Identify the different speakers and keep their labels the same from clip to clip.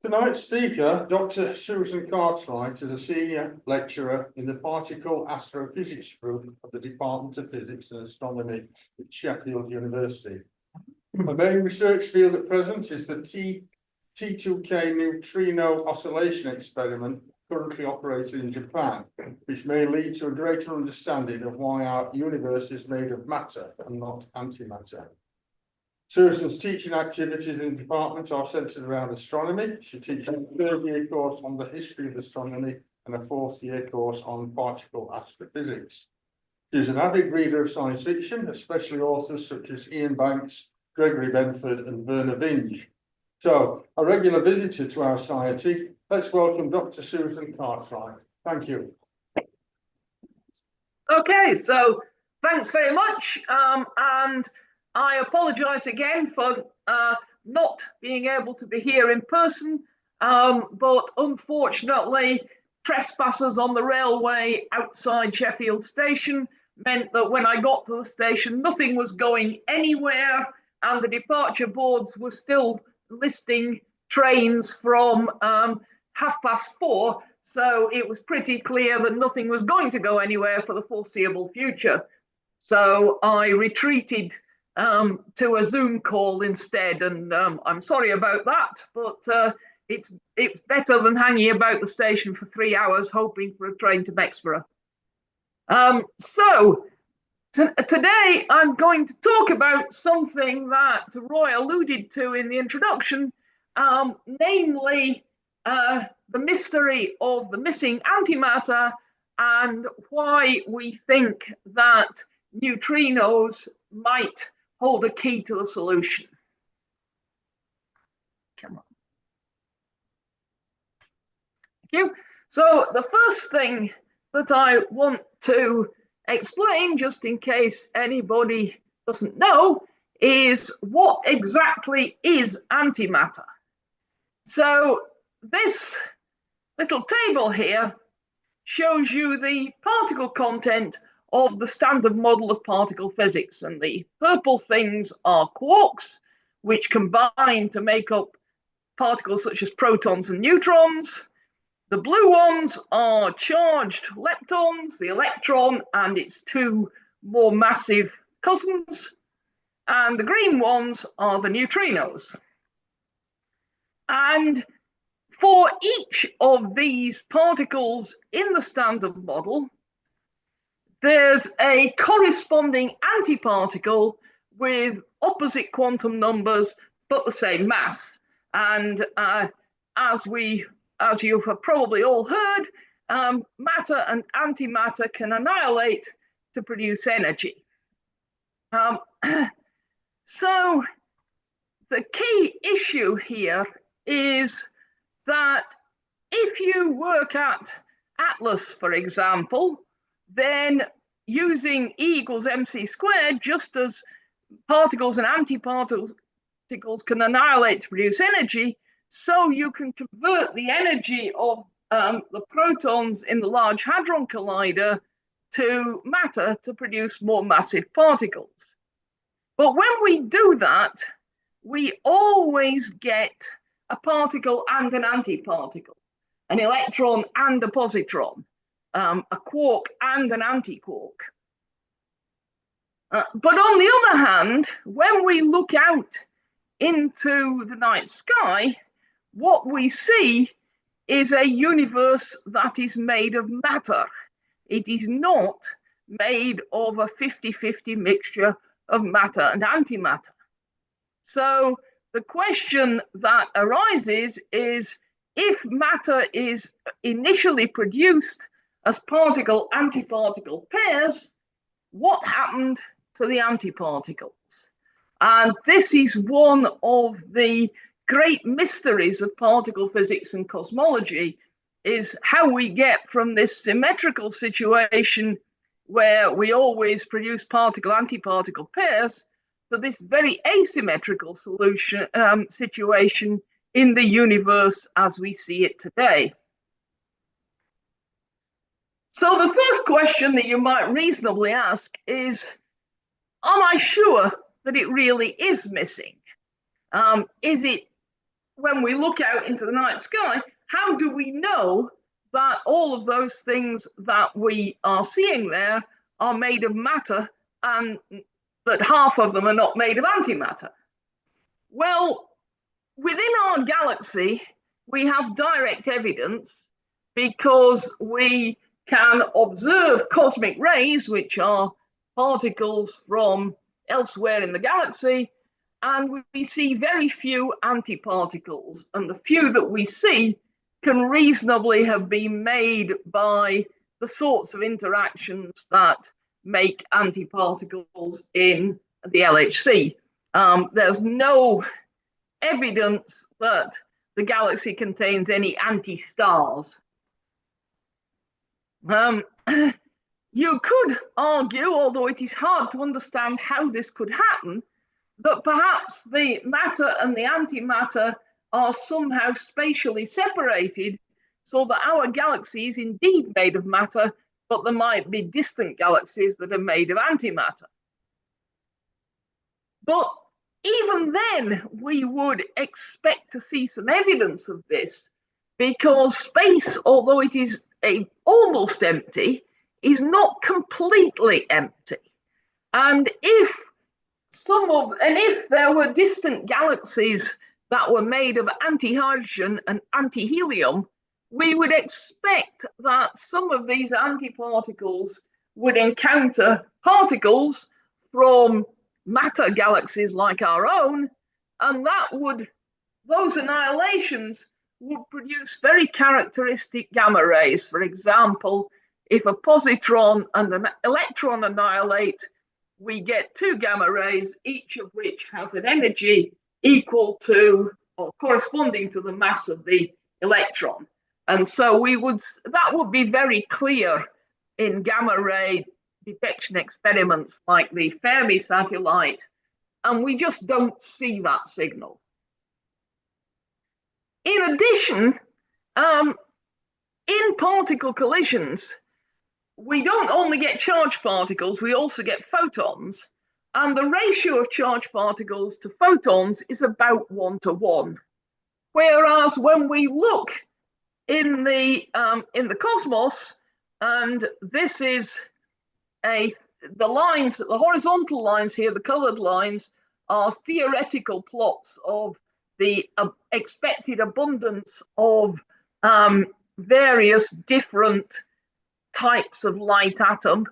Speaker 1: Tonight's speaker, Dr. Susan Cartwright, is a senior lecturer in the Particle Astrophysics Group of the Department of Physics and Astronomy at Sheffield University. Her main research field at present is the T2K neutrino oscillation experiment currently operating in Japan, which may lead to a greater understanding of why our universe is made of matter and not antimatter. Susan's teaching activities in the department are centred around astronomy. She teaches a third-year course on the history of astronomy and a fourth-year course on particle astrophysics. She is an avid reader of science fiction, especially authors such as Ian Banks, Gregory Benford and Werner Vinge. So, a regular visitor to our society, let's welcome Dr. Susan Cartwright. Thank you.
Speaker 2: Okay, so thanks very much. And I apologise again for not being able to be here in person, but unfortunately, trespassers on the railway outside Sheffield Station meant that when I got to the station, nothing was going anywhere, and the departure boards were still listing trains from 4:30. So it was pretty clear that nothing was going to go anywhere for the foreseeable future. So I retreated to a Zoom call instead, and I'm sorry about that, but it's better than hanging about the station for 3 hours hoping for a train to Bexborough. Today I'm going to talk about something that Roy alluded to in the introduction, namely the mystery of the missing antimatter and why we think that neutrinos might hold a key to the solution. Come on. Thank you. So the first thing that I want to explain, just in case anybody doesn't know, is what exactly is antimatter. So this little table here shows you the particle content of the standard model of particle physics, and the purple things are quarks, which combine to make up particles such as protons and neutrons. The blue ones are charged leptons, the electron and its two more massive cousins, and the green ones are the neutrinos. And for each of these particles in the standard model, there's a corresponding antiparticle with opposite quantum numbers but the same mass. And as you have probably all heard, matter and antimatter can annihilate to produce energy. So the key issue here is that if you work at Atlas, for example, then using E equals mc squared, just as particles and antiparticles can annihilate to produce energy, so you can convert the energy of the protons in the Large Hadron Collider to matter to produce more massive particles. But when we do that, we always get a particle and an antiparticle, an electron and a positron, a quark and an antiquark. But on the other hand, when we look out into the night sky, what we see is a universe that is made of matter. It is not made of a 50-50 mixture of matter and antimatter. So the question that arises is, if matter is initially produced as particle-antiparticle pairs, what happened to the antiparticles? And this is one of the great mysteries of particle physics and cosmology, is how we get from this symmetrical situation where we always produce particle-antiparticle pairs to this very asymmetrical situation in the universe as we see it today. So the first question that you might reasonably ask is, am I sure that it really is missing? Is it when we look out into the night sky, how do we know that all of those things that we are seeing there are made of matter and that half of them are not made of antimatter? Well, within our galaxy, we have direct evidence because we can observe cosmic rays, which are particles from elsewhere in the galaxy, and we see very few antiparticles. And the few that we see can reasonably have been made by the sorts of interactions that make antiparticles in the LHC. There's no evidence that the galaxy contains any anti-stars. You could argue, although it is hard to understand how this could happen, that perhaps the matter and the antimatter are somehow spatially separated, so that our galaxy is indeed made of matter, but there might be distant galaxies that are made of antimatter. But even then, we would expect to see some evidence of this, because space, although it is almost empty, is not completely empty. And if there were distant galaxies that were made of anti-hydrogen and anti-helium, we would expect that some of these antiparticles would encounter particles from matter galaxies like our own, and those annihilations would produce very characteristic gamma rays. For example, if a positron and an electron annihilate, we get two gamma rays, each of which has an energy equal to or corresponding to the mass of the electron. And so that would be very clear in gamma ray detection experiments like the Fermi satellite, and we just don't see that signal. In addition, in particle collisions, we don't only get charged particles, we also get photons, and the ratio of charged particles to photons is about 1:1. Whereas when we look in the cosmos, and this is the horizontal lines here, the colored lines, are theoretical plots of the expected abundance of various different types of light atom,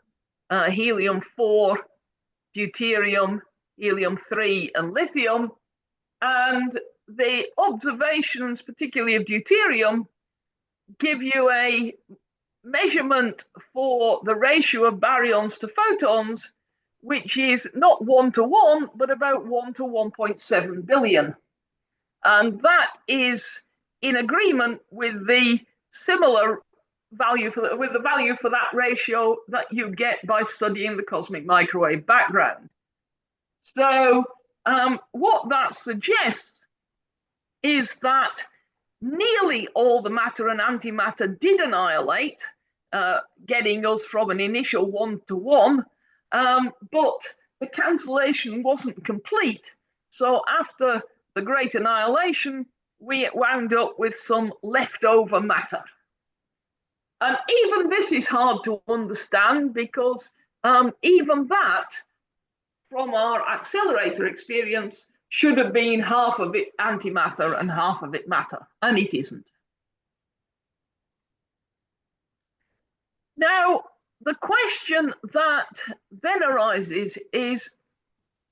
Speaker 2: helium-4, deuterium, helium-3, and lithium. And the observations, particularly of deuterium, give you a measurement for the ratio of baryons to photons, which is not 1:1, but about 1:1.7 billion. And that is in agreement with the similar value for that ratio that you get by studying the cosmic microwave background. So what that suggests is that nearly all the matter and antimatter did annihilate, getting us from an initial 1:1, but the cancellation wasn't complete. So after the great annihilation, we wound up with some leftover matter. And even this is hard to understand, because even that, from our accelerator experience, should have been half of it antimatter and half of it matter, and it isn't. Now, the question that then arises is,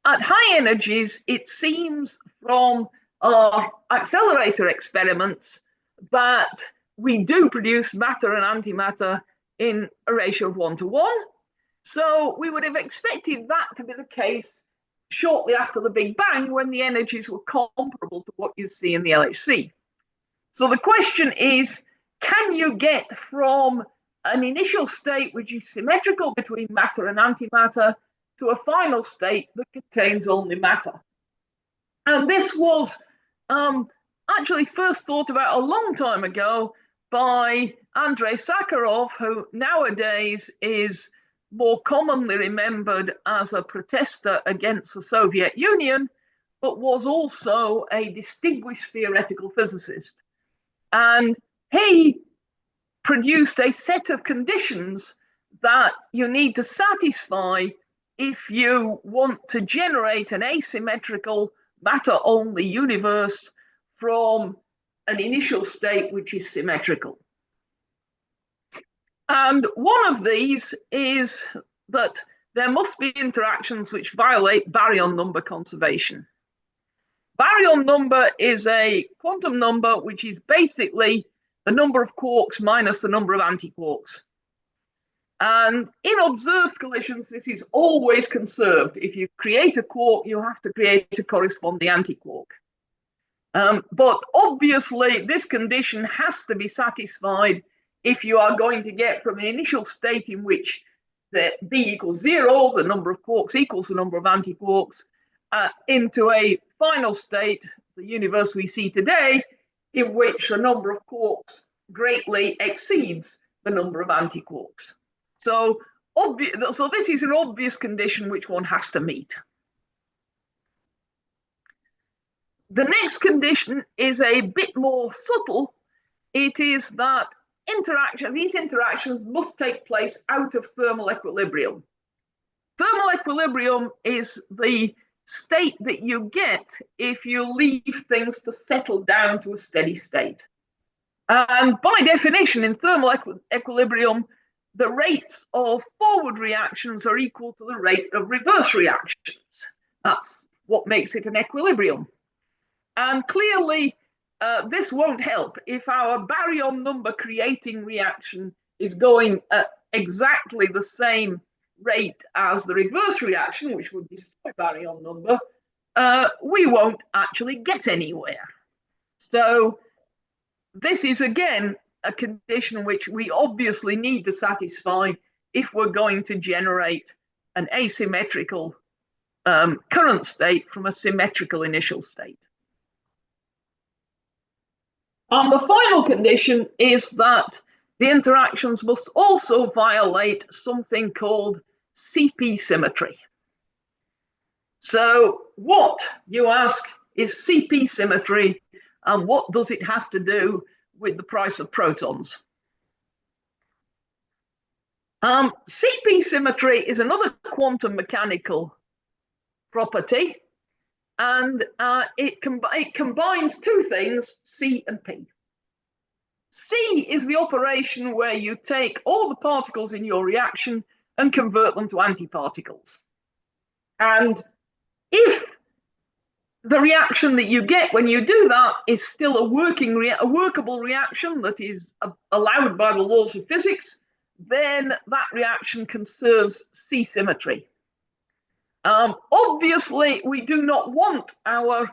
Speaker 2: at high energies, it seems from our accelerator experiments that we do produce matter and antimatter in a ratio of 1:1. So we would have expected that to be the case shortly after the Big Bang, when the energies were comparable to what you see in the LHC. So the question is, can you get from an initial state which is symmetrical between matter and antimatter to a final state that contains only matter? And this was actually first thought about a long time ago by Andrei Sakharov, who nowadays is more commonly remembered as a protester against the Soviet Union, but was also a distinguished theoretical physicist. And he produced a set of conditions that you need to satisfy if you want to generate an asymmetrical matter-only universe from an initial state which is symmetrical. And one of these is that there must be interactions which violate baryon number conservation. Baryon number is a quantum number which is basically the number of quarks minus the number of antiquarks. And in observed collisions, this is always conserved. If you create a quark, you have to create a corresponding antiquark. But obviously, this condition has to be satisfied if you are going to get from an initial state in which the B equals 0, the number of quarks equals the number of antiquarks, into a final state, the universe we see today, in which the number of quarks greatly exceeds the number of antiquarks. So this is an obvious condition which one has to meet. The next condition is a bit more subtle. It is that these interactions must take place out of thermal equilibrium. Thermal equilibrium is the state that you get if you leave things to settle down to a steady state. And by definition, in thermal equilibrium, the rates of forward reactions are equal to the rate of reverse reactions. That's what makes it an equilibrium. And clearly, this won't help if our baryon number creating reaction is going at exactly the same rate as the reverse reaction, which would destroy baryon number. We won't actually get anywhere. So this is again a condition which we obviously need to satisfy if we're going to generate an asymmetrical current state from a symmetrical initial state. And the final condition is that the interactions must also violate something called CP symmetry. So what, you ask, is CP symmetry, and what does it have to do with the price of protons? CP symmetry is another quantum mechanical property, and it combines two things, C and P. C is the operation where you take all the particles in your reaction and convert them to antiparticles. And if the reaction that you get when you do that is still a workable reaction that is allowed by the laws of physics, then that reaction conserves C symmetry. Obviously, we do not want our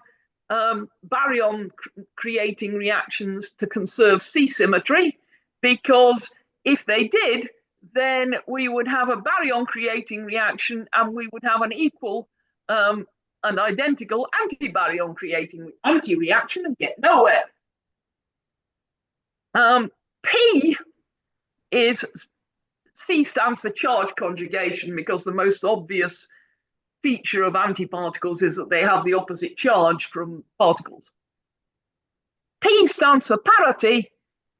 Speaker 2: baryon creating reactions to conserve C symmetry, because if they did, then we would have a baryon creating reaction and we would have an equal and identical antibaryon creating anti-reaction and get nowhere. P is, C stands for charge conjugation, because the most obvious feature of antiparticles is that they have the opposite charge from particles. P stands for parity,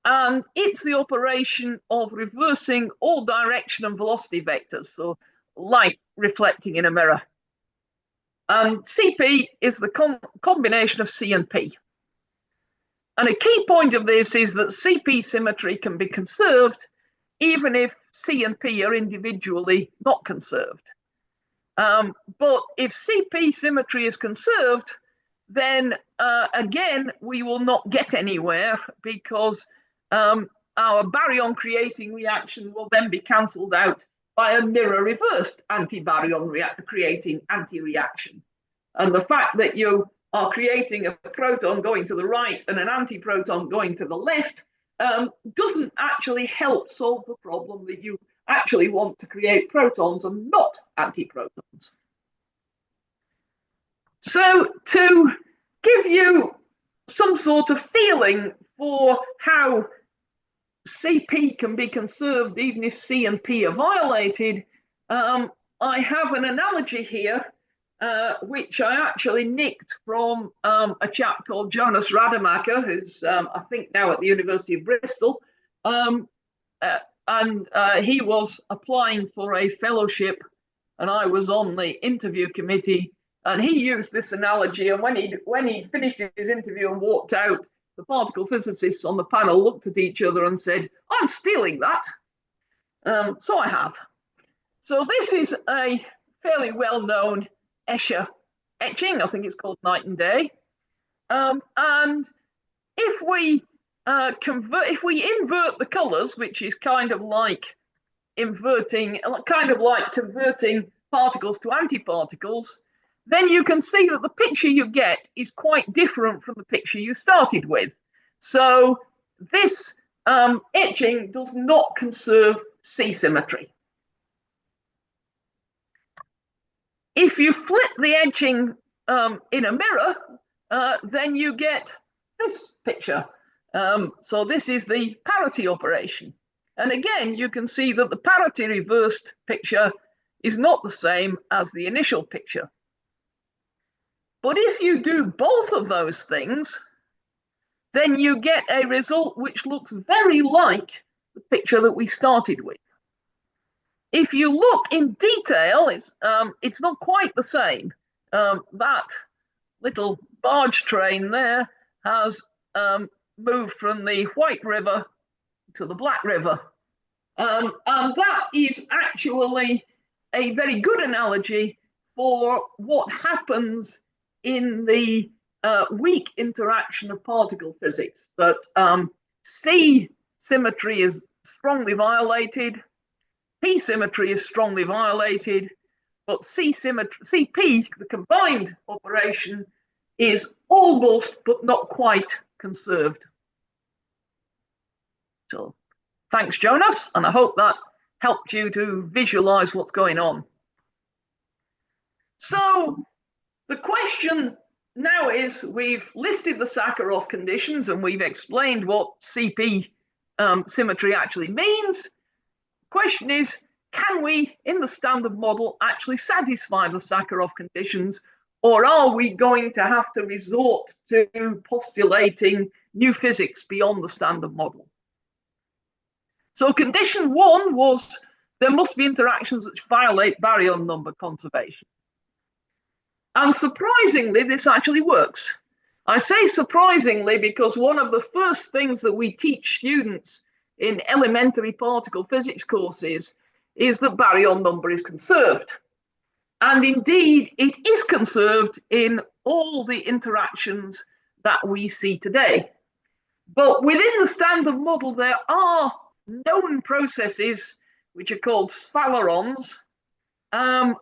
Speaker 2: and it's the operation of reversing all direction and velocity vectors, so light reflecting in a mirror. And CP is the combination of C and P. And a key point of this is that CP symmetry can be conserved even if C and P are individually not conserved. But if CP symmetry is conserved, then again, we will not get anywhere, because our baryon creating reaction will then be cancelled out by a mirror reversed anti-baryon creating anti-reaction. And the fact that you are creating a proton going to the right and an antiproton going to the left doesn't actually help solve the problem that you actually want to create protons and not antiprotons. So to give you some sort of feeling for how CP can be conserved even if C and P are violated, I have an analogy here which I actually nicked from a chap called Jonas Rademacher, who's I think now at the University of Bristol. And he was applying for a fellowship, and I was on the interview committee. And he used this analogy. And when he finished his interview and walked out, the particle physicists on the panel looked at each other and said, "I'm stealing that." So I have. So this is a fairly well-known Escher etching. I think it's called Night and Day. And if we invert the colors, which is kind of like converting particles to antiparticles, then you can see that the picture you get is quite different from the picture you started with. So this etching does not conserve C symmetry. If you flip the etching in a mirror, then you get this picture. So this is the parity operation. And again, you can see that the parity reversed picture is not the same as the initial picture. But if you do both of those things, then you get a result which looks very like the picture that we started with. If you look in detail, it's not quite the same. That little barge train there has moved from the White River to the Black River. And that is actually a very good analogy for what happens in the weak interaction of particle physics, that C symmetry is strongly violated, P symmetry is strongly violated, but CP, the combined operation, is almost but not quite conserved. So thanks, Jonas, and I hope that helped you to visualize what's going on. So the question now is, we've listed the Sakharov conditions and we've explained what CP symmetry actually means. The question is, can we, in the standard model, actually satisfy the Sakharov conditions, or are we going to have to resort to postulating new physics beyond the standard model? So condition one was there must be interactions which violate baryon number conservation. And surprisingly, this actually works. I say surprisingly because one of the first things that we teach students in elementary particle physics courses is that baryon number is conserved. And indeed, it is conserved in all the interactions that we see today. But within the standard model, there are known processes which are called sphalerons,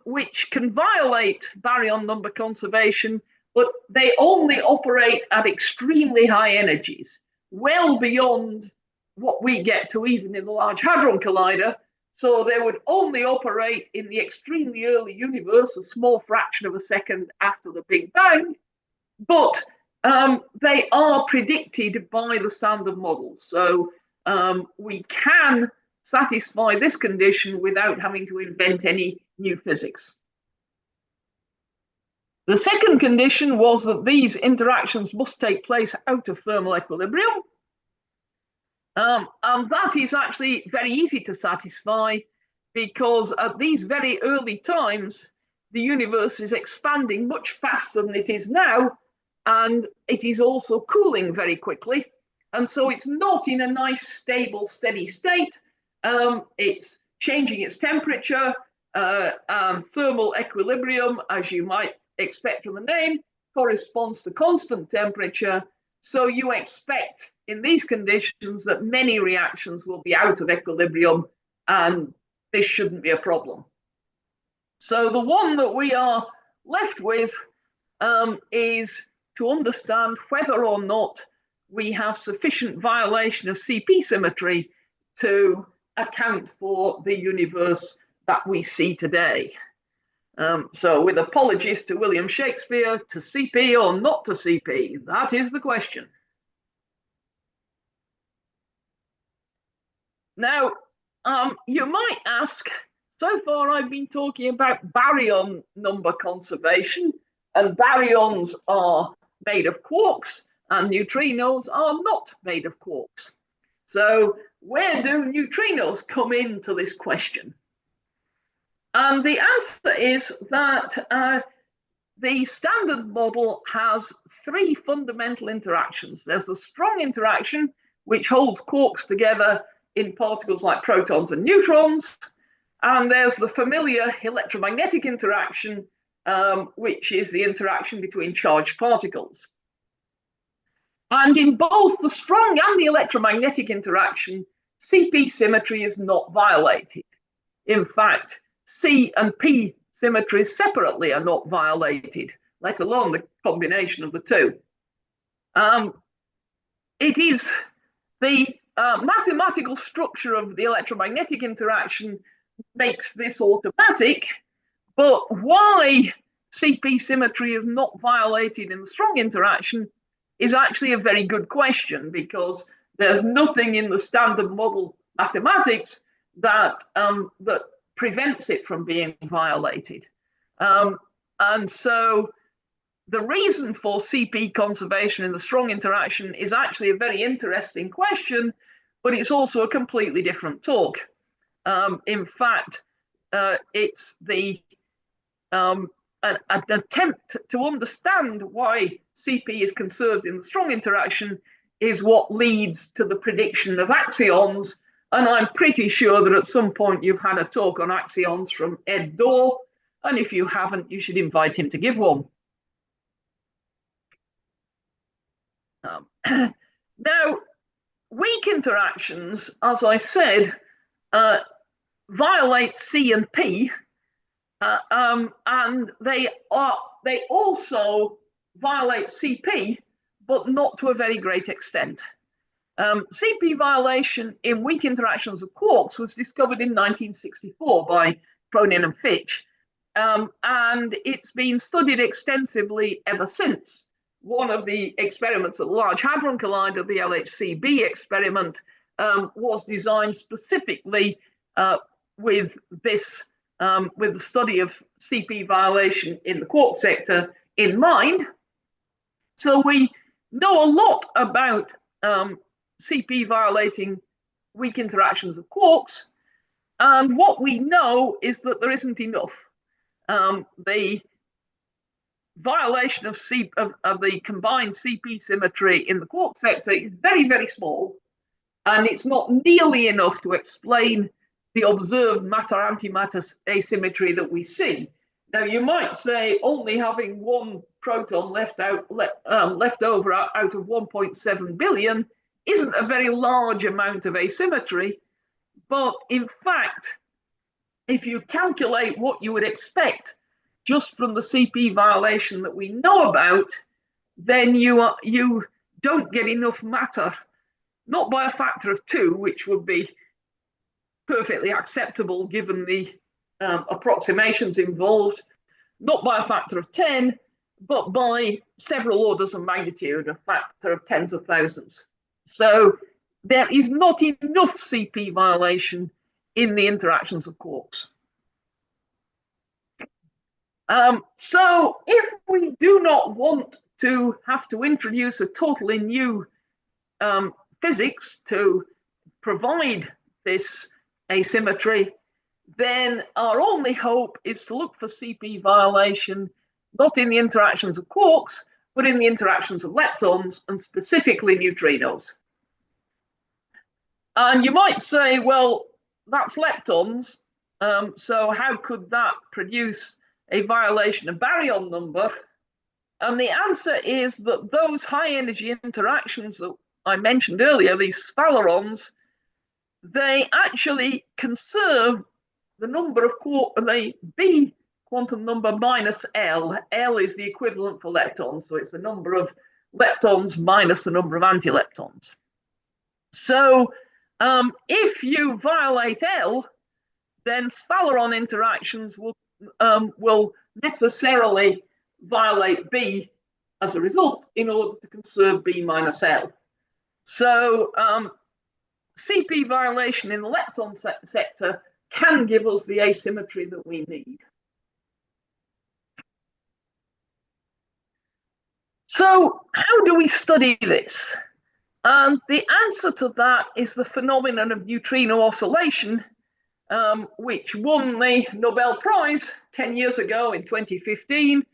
Speaker 2: which can violate baryon number conservation, but they only operate at extremely high energies, well beyond what we get to even in the Large Hadron Collider. So they would only operate in the extremely early universe, a small fraction of a second after the Big Bang, but they are predicted by the standard model. So we can satisfy this condition without having to invent any new physics. The second condition was that these interactions must take place out of thermal equilibrium. And that is actually very easy to satisfy, because at these very early times, the universe is expanding much faster than it is now, and it is also cooling very quickly. And so it's not in a nice, stable, steady state. It's changing its temperature, and thermal equilibrium, as you might expect from the name, corresponds to constant temperature. So you expect in these conditions that many reactions will be out of equilibrium, and this shouldn't be a problem. So the one that we are left with is to understand whether or not we have sufficient violation of CP symmetry to account for the universe that we see today. So with apologies to William Shakespeare, to CP or not to CP, that is the question. Now, you might ask, So far, I've been talking about baryon number conservation, and baryons are made of quarks, and neutrinos are not made of quarks. So, where do neutrinos come into this question? And the answer is that the standard model has three fundamental interactions. There's the strong interaction, which holds quarks together in particles like protons and neutrons. And there's the familiar electromagnetic interaction, which is the interaction between charged particles. And in both the strong and the electromagnetic interaction, CP symmetry is not violated. In fact, C and P symmetries separately are not violated, let alone the combination of the two. It is the mathematical structure of the electromagnetic interaction makes this automatic, but why CP symmetry is not violated in the strong interaction is actually a very good question, because there's nothing in the standard model mathematics that that prevents it from being violated. And so the reason for CP conservation in the strong interaction is actually a very interesting question, but it's also a completely different talk. In fact, it's an attempt to understand why CP is conserved in the strong interaction is what leads to the prediction of axions. And I'm pretty sure that at some point you've had a talk on axions from Ed Dorr, and if you haven't, you should invite him to give one. Now, weak interactions, as I said, violate C and P, and they also violate CP, but not to a very great extent. CP violation in weak interactions of quarks was discovered in 1964 by Cronin and Fitch, and it's been studied extensively ever since. One of the experiments at the Large Hadron Collider, the LHCb experiment, was designed specifically with this, with the study of CP violation in the quark sector in mind. So we know a lot about CP violating weak interactions of quarks, and what we know is that there isn't enough. The violation of the combined CP symmetry in the quark sector is very, very small, and it's not nearly enough to explain the observed matter-antimatter asymmetry that we see. Now, you might say only having one proton left over out of 1.7 billion isn't a very large amount of asymmetry, but in fact, if you calculate what you would expect just from the CP violation that we know about, then you don't get enough matter, not by a factor of 2, which would be perfectly acceptable given the approximations involved, not by a factor of 10, but by several orders of magnitude, a factor of tens of thousands. So there is not enough CP violation in the interactions of quarks. So if we do not want to have to introduce a totally new physics to provide this asymmetry, then our only hope is to look for CP violation not in the interactions of quarks, but in the interactions of leptons, and specifically neutrinos. And you might say, well, that's leptons, so how could that produce a violation of baryon number? And the answer is that those high energy interactions that I mentioned earlier, these sphalerons, they actually conserve the number of the B quantum number minus L. L is the equivalent for leptons, so it's the number of leptons minus the number of antileptons. So if you violate L, then sphaleron interactions will necessarily violate B as a result in order to conserve B minus L. So CP violation in the lepton sector can give us the asymmetry that we need. So how do we study this? And the answer to that is the phenomenon of neutrino oscillation, which won the Nobel Prize 10 years ago in 2015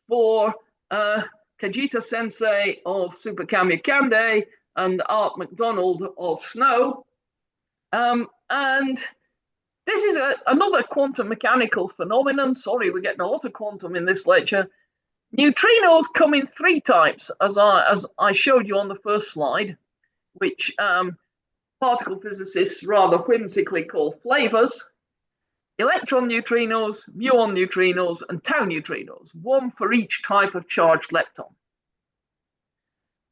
Speaker 2: for Kajita Sensei of Super Kamiokande and Art MacDonald of SNO. And this is another quantum mechanical phenomenon. Sorry, we're getting a lot of quantum in this lecture. Neutrinos come in three types, as I showed you on the first slide, which particle physicists rather whimsically call flavors: electron neutrinos, muon neutrinos, and tau neutrinos, one for each type of charged lepton.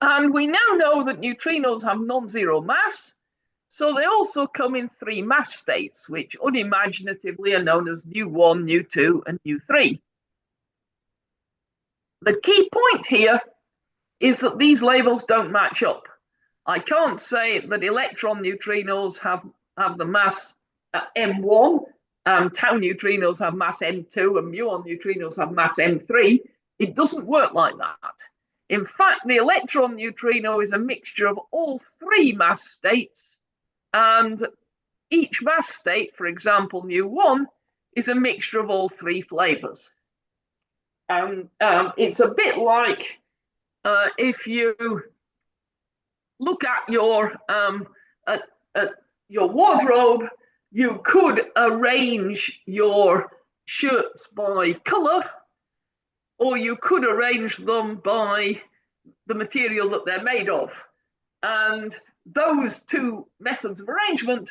Speaker 2: And we now know that neutrinos have non-zero mass, so they also come in three mass states, which unimaginatively are known as nu1, nu2, and nu3. The key point here is that these labels don't match up. I can't say that electron neutrinos have the mass m1, and tau neutrinos have mass m2, and muon neutrinos have mass m3. It doesn't work like that. In fact, the electron neutrino is a mixture of all three mass states, and each mass state, for example, nu1, is a mixture of all three flavors. It's a bit like if you look at your wardrobe, you could arrange your shirts by color, or you could arrange them by the material that they're made of. And those two methods of arrangement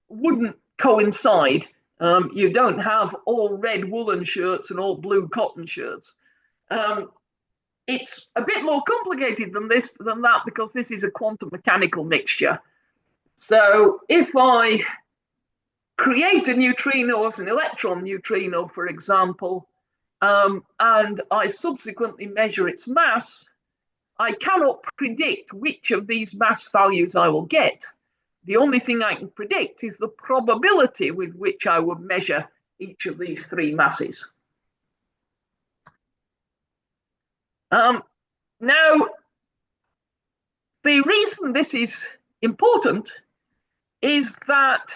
Speaker 2: wouldn't coincide. You don't have all red woolen shirts and all blue cotton shirts. It's a bit more complicated than that, because this is a quantum mechanical mixture. So if I create a neutrino as an electron neutrino, for example, and I subsequently measure its mass, I cannot predict which of these mass values I will get. The only thing I can predict is the probability with which I would measure each of these three masses. Now, the reason this is important is that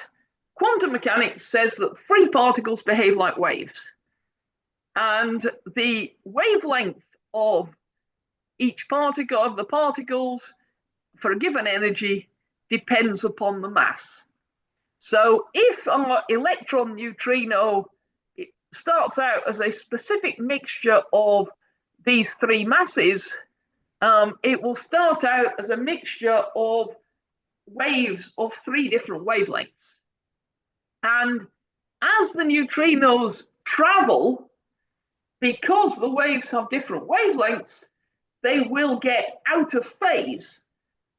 Speaker 2: quantum mechanics says that free particles behave like waves. And the wavelength of each particle of the particles for a given energy depends upon the mass. So if our electron neutrino starts out as a specific mixture of these three masses, it will start out as a mixture of waves of three different wavelengths. And as the neutrinos travel, because the waves have different wavelengths, they will get out of phase.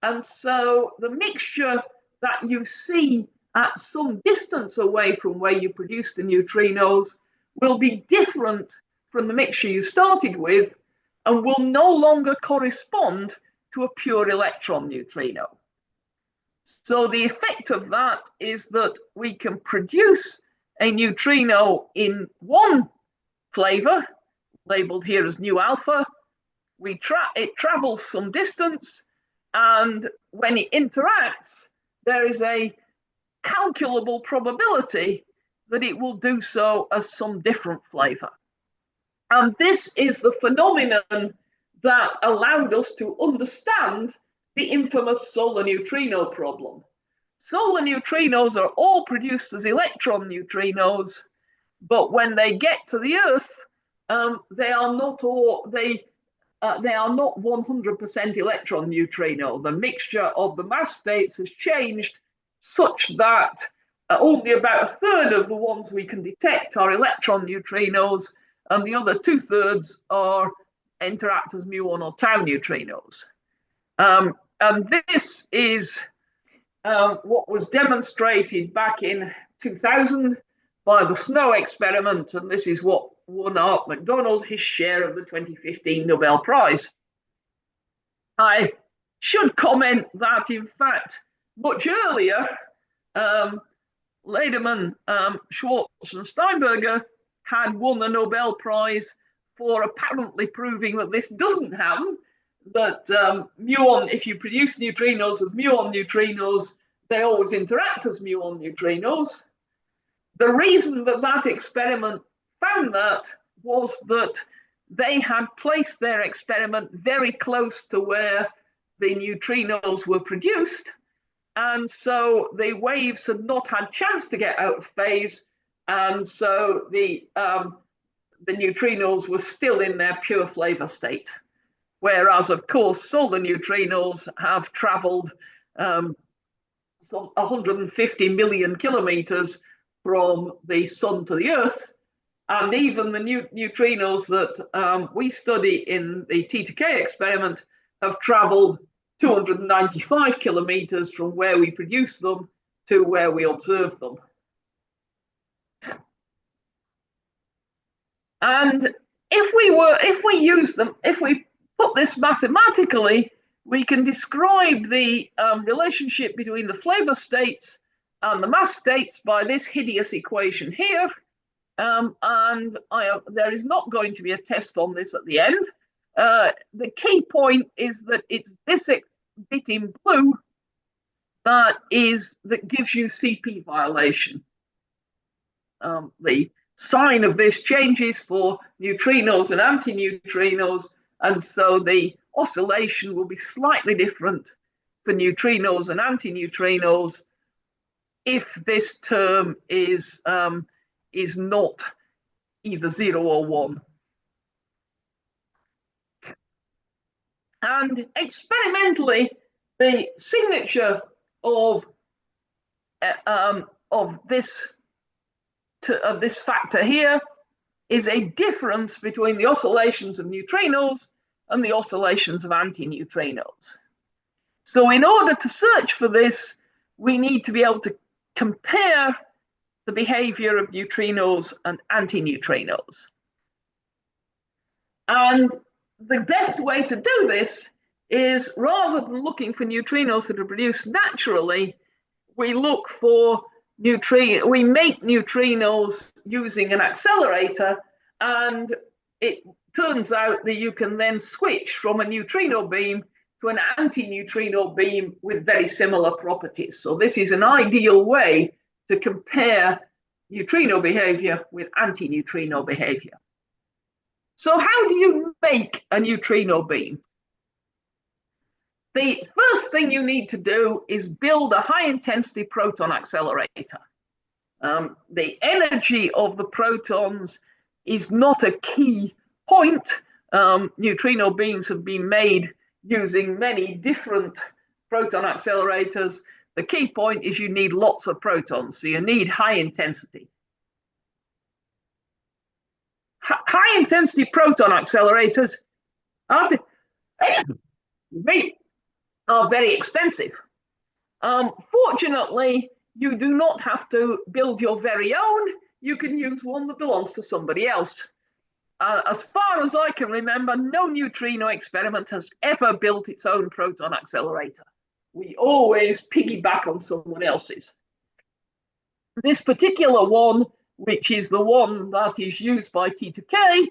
Speaker 2: And so the mixture that you see at some distance away from where you produce the neutrinos will be different from the mixture you started with, and will no longer correspond to a pure electron neutrino. So the effect of that is that we can produce a neutrino in one flavor, labeled here as nu alpha. It travels some distance, and when it interacts, there is a calculable probability that it will do so as some different flavor. And this is the phenomenon that allowed us to understand the infamous solar neutrino problem. Solar neutrinos are all produced as electron neutrinos, but when they get to the Earth, they are not 100% electron neutrino. The mixture of the mass states has changed such that only about a third of the ones we can detect are electron neutrinos, and the other 2/3 are interact as muon or tau neutrinos. And this is what was demonstrated back in 2000 by the SNO experiment, and this is what won Art MacDonald his share of the 2015 Nobel Prize. I should comment that, in fact, much earlier, Lederman, Schwartz, and Steinberger had won the Nobel Prize for apparently proving that this doesn't happen, that muon, if you produce neutrinos as muon neutrinos, they always interact as muon neutrinos. The reason that that experiment found that was that they had placed their experiment very close to where the neutrinos were produced, and so the waves had not had chance to get out of phase, and so the neutrinos were still in their pure flavor state. Whereas, of course, solar neutrinos have traveled some 150 million kilometers from the sun to the Earth. And even the neutrinos that we study in the T2K experiment have traveled 295 kilometers from where we produce them to where we observe them. And if we use them, if we put this mathematically, we can describe the relationship between the flavor states and the mass states by this hideous equation here. There is not going to be a test on this at the end. The key point is that it's this bit in blue that gives you CP violation. The sign of this changes for neutrinos and antineutrinos, and so the oscillation will be slightly different for neutrinos and antineutrinos if this term is not either 0 or 1. And experimentally, the signature of this factor here is a difference between the oscillations of neutrinos and the oscillations of antineutrinos. So in order to search for this, we need to be able to compare the behavior of neutrinos and antineutrinos. And the best way to do this is, rather than looking for neutrinos that are produced naturally, we look for we make neutrinos using an accelerator, and it turns out that you can then switch from a neutrino beam to an antineutrino beam with very similar properties. So this is an ideal way to compare neutrino behavior with antineutrino behavior. So how do you make a neutrino beam? The first thing you need to do is build a high-intensity proton accelerator. The energy of the protons is not a key point. Neutrino beams have been made using many different proton accelerators. The key point is you need lots of protons, so you need high intensity. High intensity proton accelerators are very expensive. Fortunately, you do not have to build your very own. You can use one that belongs to somebody else. As far as I can remember, no neutrino experiment has ever built its own proton accelerator. We always piggyback on someone else's. This particular one, which is the one that is used by T2K,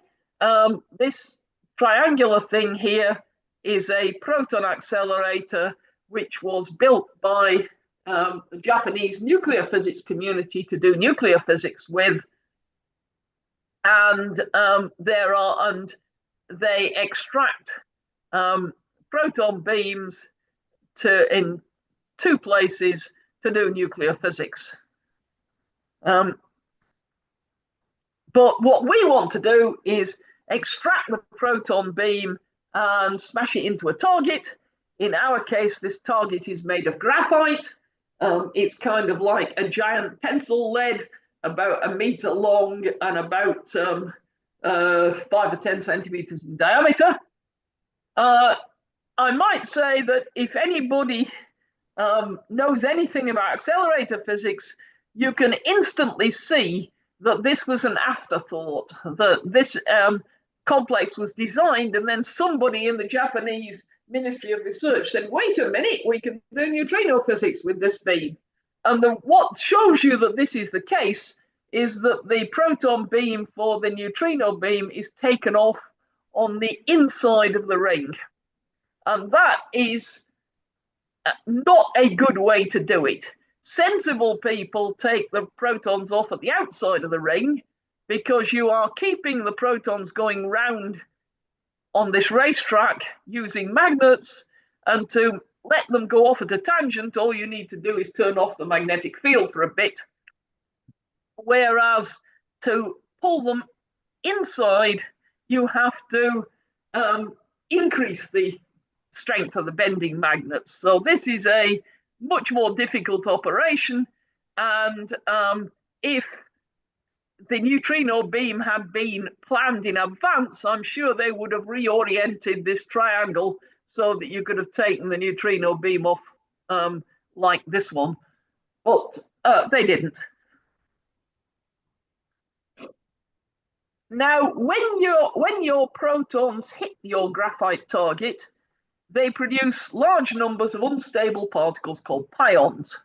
Speaker 2: this triangular thing here is a proton accelerator which was built by the Japanese nuclear physics community to do nuclear physics with. And they extract proton beams in 2 places to do nuclear physics. But what we want to do is extract the proton beam and smash it into a target. In our case, this target is made of graphite. It's kind of like a giant pencil lead, about 1 meter long and about 5 or 10 centimeters in diameter. I might say that if anybody knows anything about accelerator physics, you can instantly see that this was an afterthought, that this complex was designed and then somebody in the Japanese Ministry of Research said, wait a minute, we can do neutrino physics with this beam. what shows you that this is the case is that the proton beam for the neutrino beam is taken off on the inside of the ring. And that is not a good way to do it. Sensible people take the protons off at the outside of the ring because you are keeping the protons going round on this racetrack using magnets, and to let them go off at a tangent, all you need to do is turn off the magnetic field for a bit. Whereas to pull them inside, you have to increase the strength of the bending magnets. So this is a much more difficult operation. And if the neutrino beam had been planned in advance, I'm sure they would have reoriented this triangle so that you could have taken the neutrino beam off like this one, but they didn't. Now, when your protons hit your graphite target, they produce large numbers of unstable particles called pions.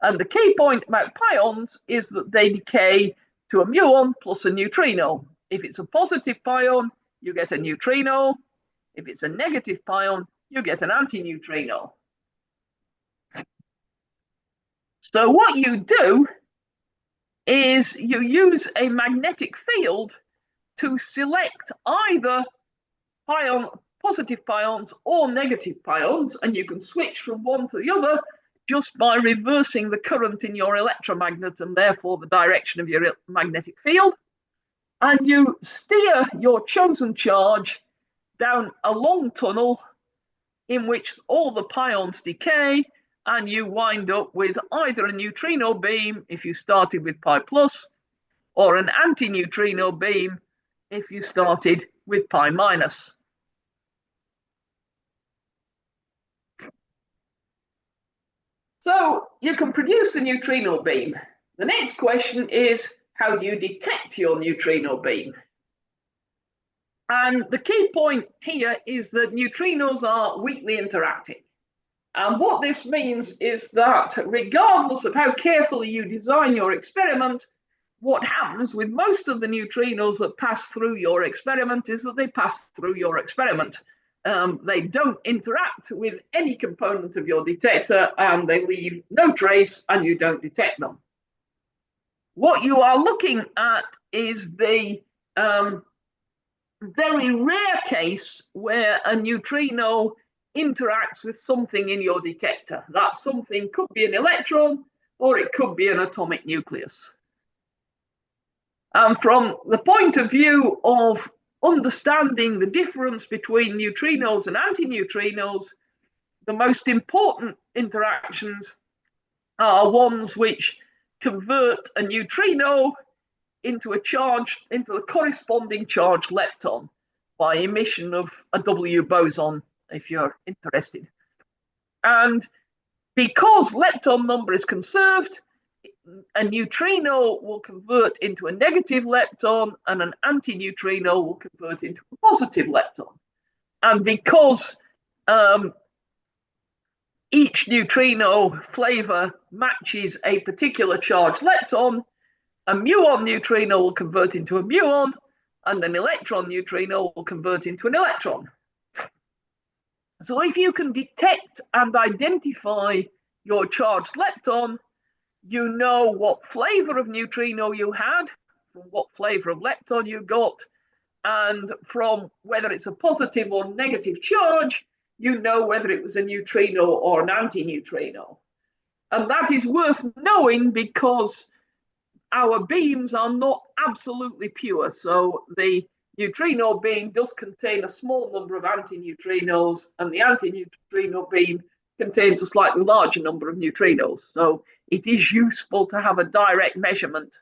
Speaker 2: And the key point about pions is that they decay to a muon plus a neutrino. If it's a positive pion, you get a neutrino. If it's a negative pion, you get an antineutrino. So what you do is you use a magnetic field to select either positive pions or negative pions, and you can switch from one to the other just by reversing the current in your electromagnet and therefore the direction of your magnetic field. And you steer your chosen charge down a long tunnel in which all the pions decay, and you wind up with either a neutrino beam if you started with pi plus, or an antineutrino beam if you started with pi minus. So you can produce a neutrino beam. The next question is, how do you detect your neutrino beam? And the key point here is that neutrinos are weakly interacting. And what this means is that regardless of how carefully you design your experiment, what happens with most of the neutrinos that pass through your experiment is that they pass through your experiment. They don't interact with any component of your detector, and they leave no trace, and you don't detect them. What you are looking at is the very rare case where a neutrino interacts with something in your detector. That something could be an electron, or it could be an atomic nucleus. And from the point of view of understanding the difference between neutrinos and antineutrinos, the most important interactions are ones which convert a neutrino into the corresponding charged lepton by emission of a W boson, if you're interested. And because lepton number is conserved, a neutrino will convert into a negative lepton, and an antineutrino will convert into a positive lepton. And because each neutrino flavor matches a particular charged lepton, a muon neutrino will convert into a muon, and an electron neutrino will convert into an electron. So if you can detect and identify your charged lepton, you know what flavor of neutrino you had, from what flavor of lepton you got, and from whether it's a positive or negative charge, you know whether it was a neutrino or an antineutrino. And that is worth knowing because our beams are not absolutely pure. So the neutrino beam does contain a small number of antineutrinos, and the antineutrino beam contains a slightly larger number of neutrinos. So it is useful to have a direct measurement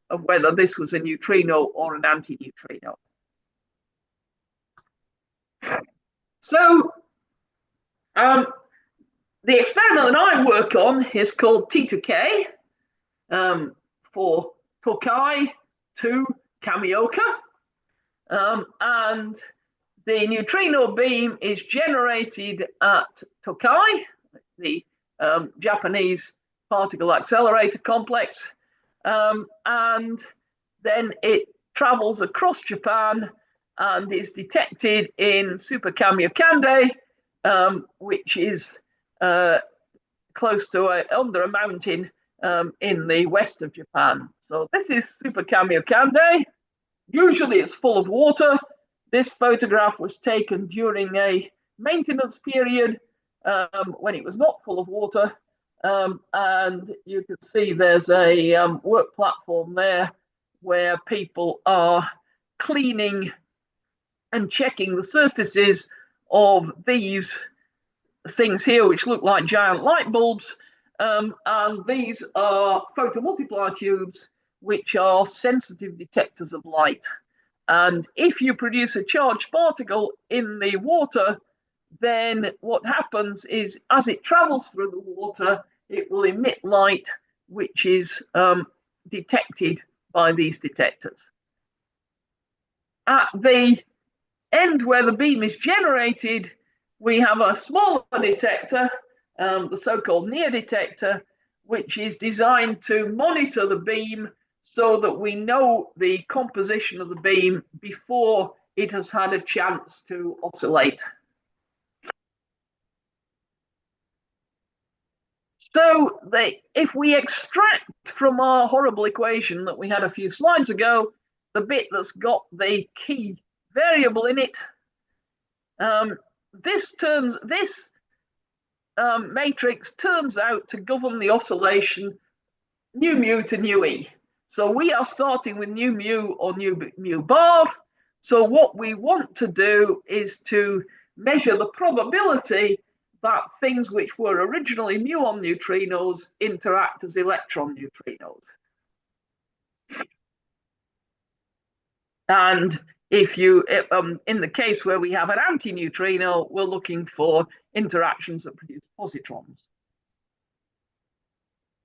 Speaker 2: of whether this was a neutrino or an antineutrino. So the experiment that I work on is called T2K, for Tokai to Kamioka. And the neutrino beam is generated at Tokai, the Japanese particle accelerator complex, and then it travels across Japan and is detected in Super Kamiokande, which is close to under a mountain in the west of Japan. So this is Super Kamiokande. Usually it's full of water. This photograph was taken during a maintenance period when it was not full of water. And you can see there's a work platform there where people are cleaning and checking the surfaces of these things here, which look like giant light bulbs. And these are photomultiplier tubes, which are sensitive detectors of light. And if you produce a charged particle in the water, then what happens is as it travels through the water, it will emit light, which is detected by these detectors. At the end where the beam is generated, we have a smaller detector, the so-called near detector, which is designed to monitor the beam so that we know the composition of the beam before it has had a chance to oscillate. So if we extract from our horrible equation that we had a few slides ago, the bit that's got the key variable in it, this matrix turns out to govern the oscillation nu mu to nu e. So we are starting with nu mu or nu mu bar. So what we want to do is to measure the probability that things which were originally muon neutrinos interact as electron neutrinos. And if you, in the case where we have an antineutrino, we're looking for interactions that produce positrons.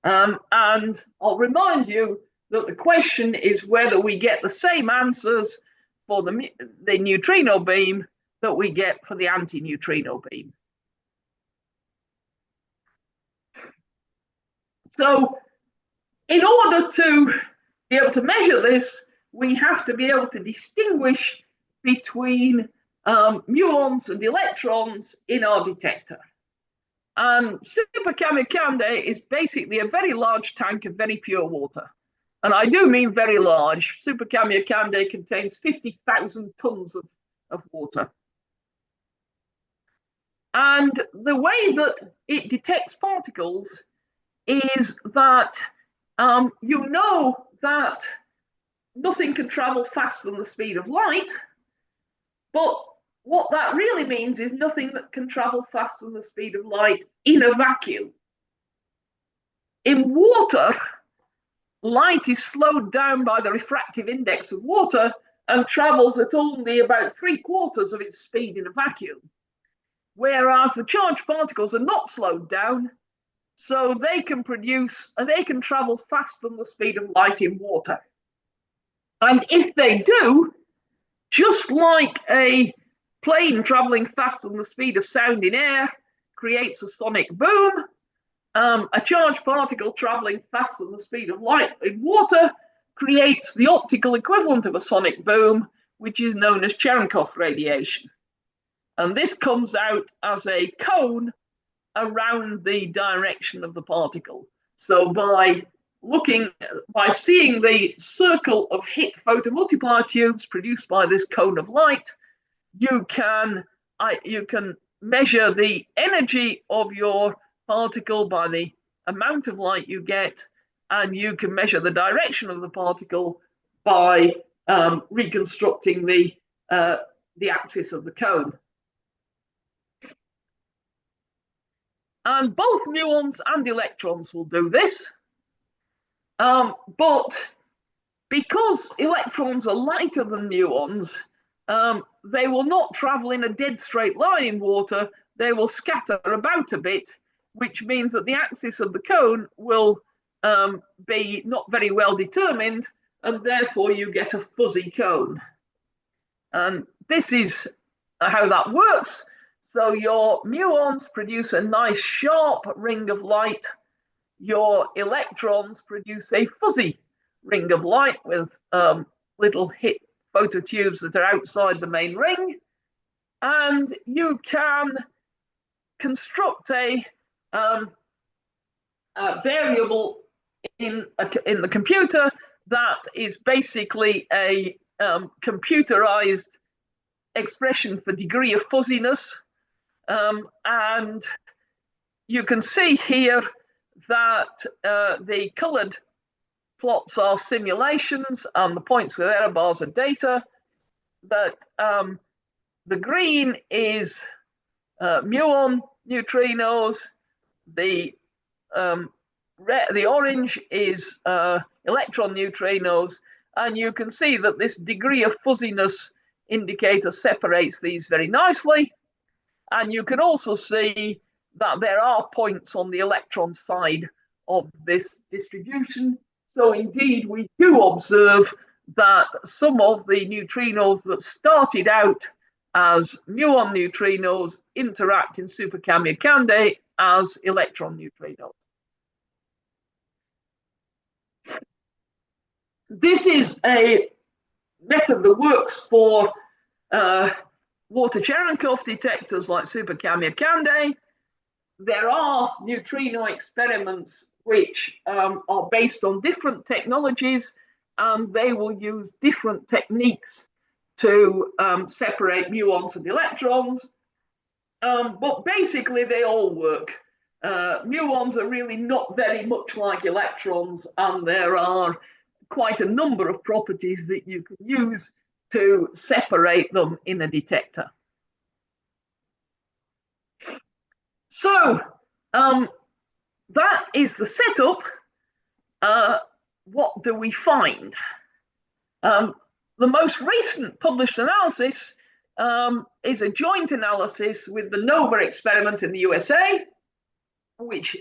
Speaker 2: And I'll remind you that the question is whether we get the same answers for the neutrino beam that we get for the antineutrino beam. So in order to be able to measure this, we have to be able to distinguish between muons and electrons in our detector. And Super Kamiokande is basically a very large tank of very pure water. And I do mean very large. Super Kamiokande contains 50,000 tons of water. And the way that it detects particles is that you know that nothing can travel faster than the speed of light, but what that really means is nothing that can travel faster than the speed of light in a vacuum. In water, light is slowed down by the refractive index of water and travels at only about 3/4 of its speed in a vacuum. Whereas the charged particles are not slowed down, so they can travel faster than the speed of light in water. And if they do, just like a plane traveling faster than the speed of sound in air creates a sonic boom, a charged particle traveling faster than the speed of light in water creates the optical equivalent of a sonic boom, which is known as Cherenkov radiation. And this comes out as a cone around the direction of the particle. So by seeing the circle of hit photomultiplier tubes produced by this cone of light, you can measure the energy of your particle by the amount of light you get, and you can measure the direction of the particle by reconstructing the axis of the cone. And both muons and electrons will do this. But because electrons are lighter than muons, they will not travel in a dead straight line in water. They will scatter about a bit, which means that the axis of the cone will be not very well determined, and therefore you get a fuzzy cone. And this is how that works. So your muons produce a nice sharp ring of light, your electrons produce a fuzzy ring of light with little hit phototubes that are outside the main ring. And you can construct a variable in the computer that is basically a computerized expression for degree of fuzziness. And you can see here that the colored plots are simulations and the points with error bars are data. That the green is muon neutrinos, the orange is electron neutrinos, and you can see that this degree of fuzziness indicator separates these very nicely. And you can also see that there are points on the electron side of this distribution. So indeed, we do observe that some of the neutrinos that started out as muon neutrinos interact in Super Kamiokande as electron neutrinos. This is a method that works for water Cherenkov detectors like Super Kamiokande. There are neutrino experiments which are based on different technologies, and they will use different techniques to separate muons and electrons. But basically, they all work. Muons are really not very much like electrons, and there are quite a number of properties that you can use to separate them in a detector. So that is the setup. What do we find? The most recent published analysis is a joint analysis with the NOVA experiment in the USA, which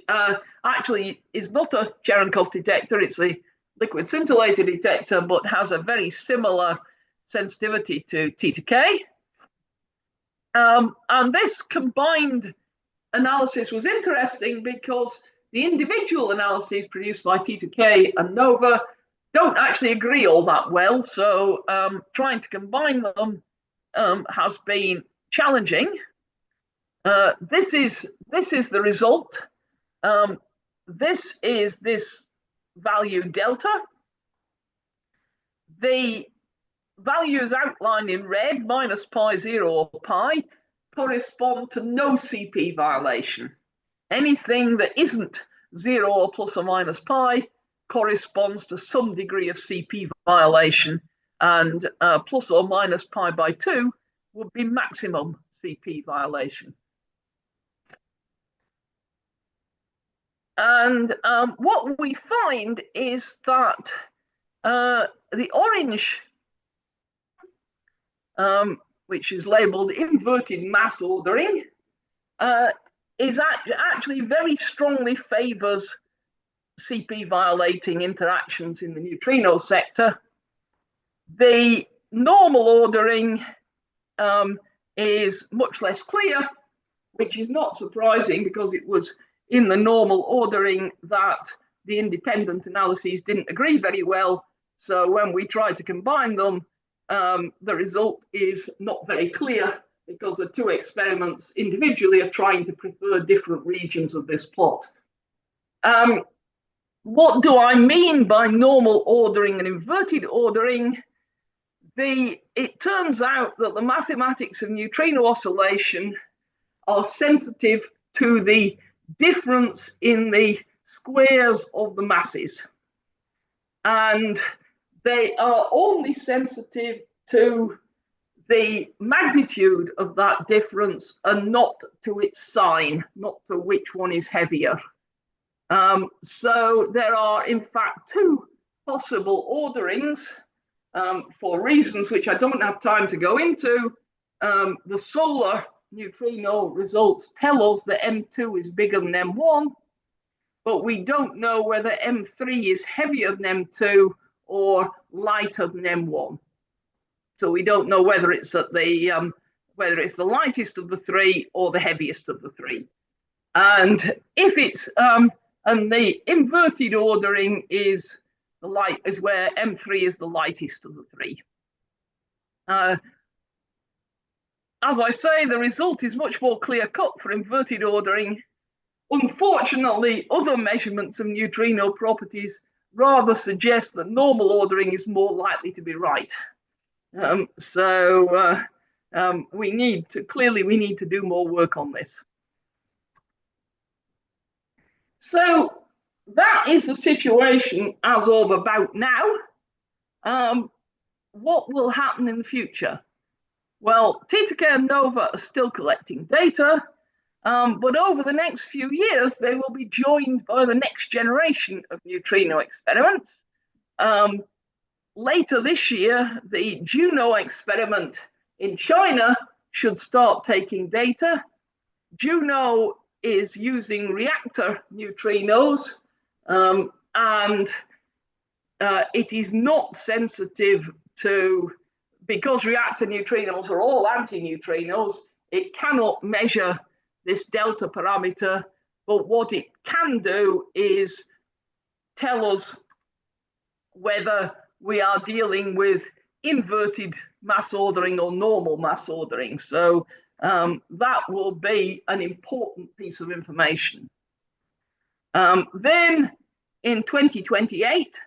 Speaker 2: actually is not a Cherenkov detector, it's a liquid scintillator detector, but has a very similar sensitivity to T2K. And this combined analysis was interesting because the individual analyses produced by T2K and NOVA don't actually agree all that well. So trying to combine them has been challenging. This is the result. This is this value delta. The values outlined in red, minus pi, 0, or pi, correspond to no CP violation. Anything that isn't 0 or plus or minus pi corresponds to some degree of CP violation, and plus or minus pi by 2 would be maximum CP violation. And what we find is that the orange, which is labeled inverted mass ordering, is actually very strongly favors CP violating interactions in the neutrino sector. The normal ordering is much less clear, which is not surprising because it was in the normal ordering that the independent analyses didn't agree very well. So when we try to combine them, the result is not very clear because the two experiments individually are trying to prefer different regions of this plot. What do I mean by normal ordering and inverted ordering? It turns out that the mathematics of neutrino oscillation are sensitive to the difference in the squares of the masses. And they are only sensitive to the magnitude of that difference and not to its sign, not to which one is heavier. So there are, in fact, two possible orderings for reasons which I don't have time to go into. The solar neutrino results tell us that M2 is bigger than M1, but we don't know whether M3 is heavier than M2 or lighter than M1. So we don't know whether it's the lightest of the three or the heaviest of the three. And if it's and the inverted ordering is where M3 is the lightest of the three. As I say, the result is much more clear-cut for inverted ordering. Unfortunately, other measurements of neutrino properties rather suggest that normal ordering is more likely to be right. We need to do more work on this. So that is the situation as of about now. What will happen in the future? Well, Titicaca and Nova are still collecting data, but over the next few years, they will be joined by the next generation of neutrino experiments. Later this year, the Juno experiment in China should start taking data. Juno is using reactor neutrinos, and it is not sensitive to, because reactor neutrinos are all antineutrinos, it cannot measure this delta parameter, but what it can do is tell us whether we are dealing with inverted mass ordering or normal mass ordering. So that will be an important piece of information. Then in 2028,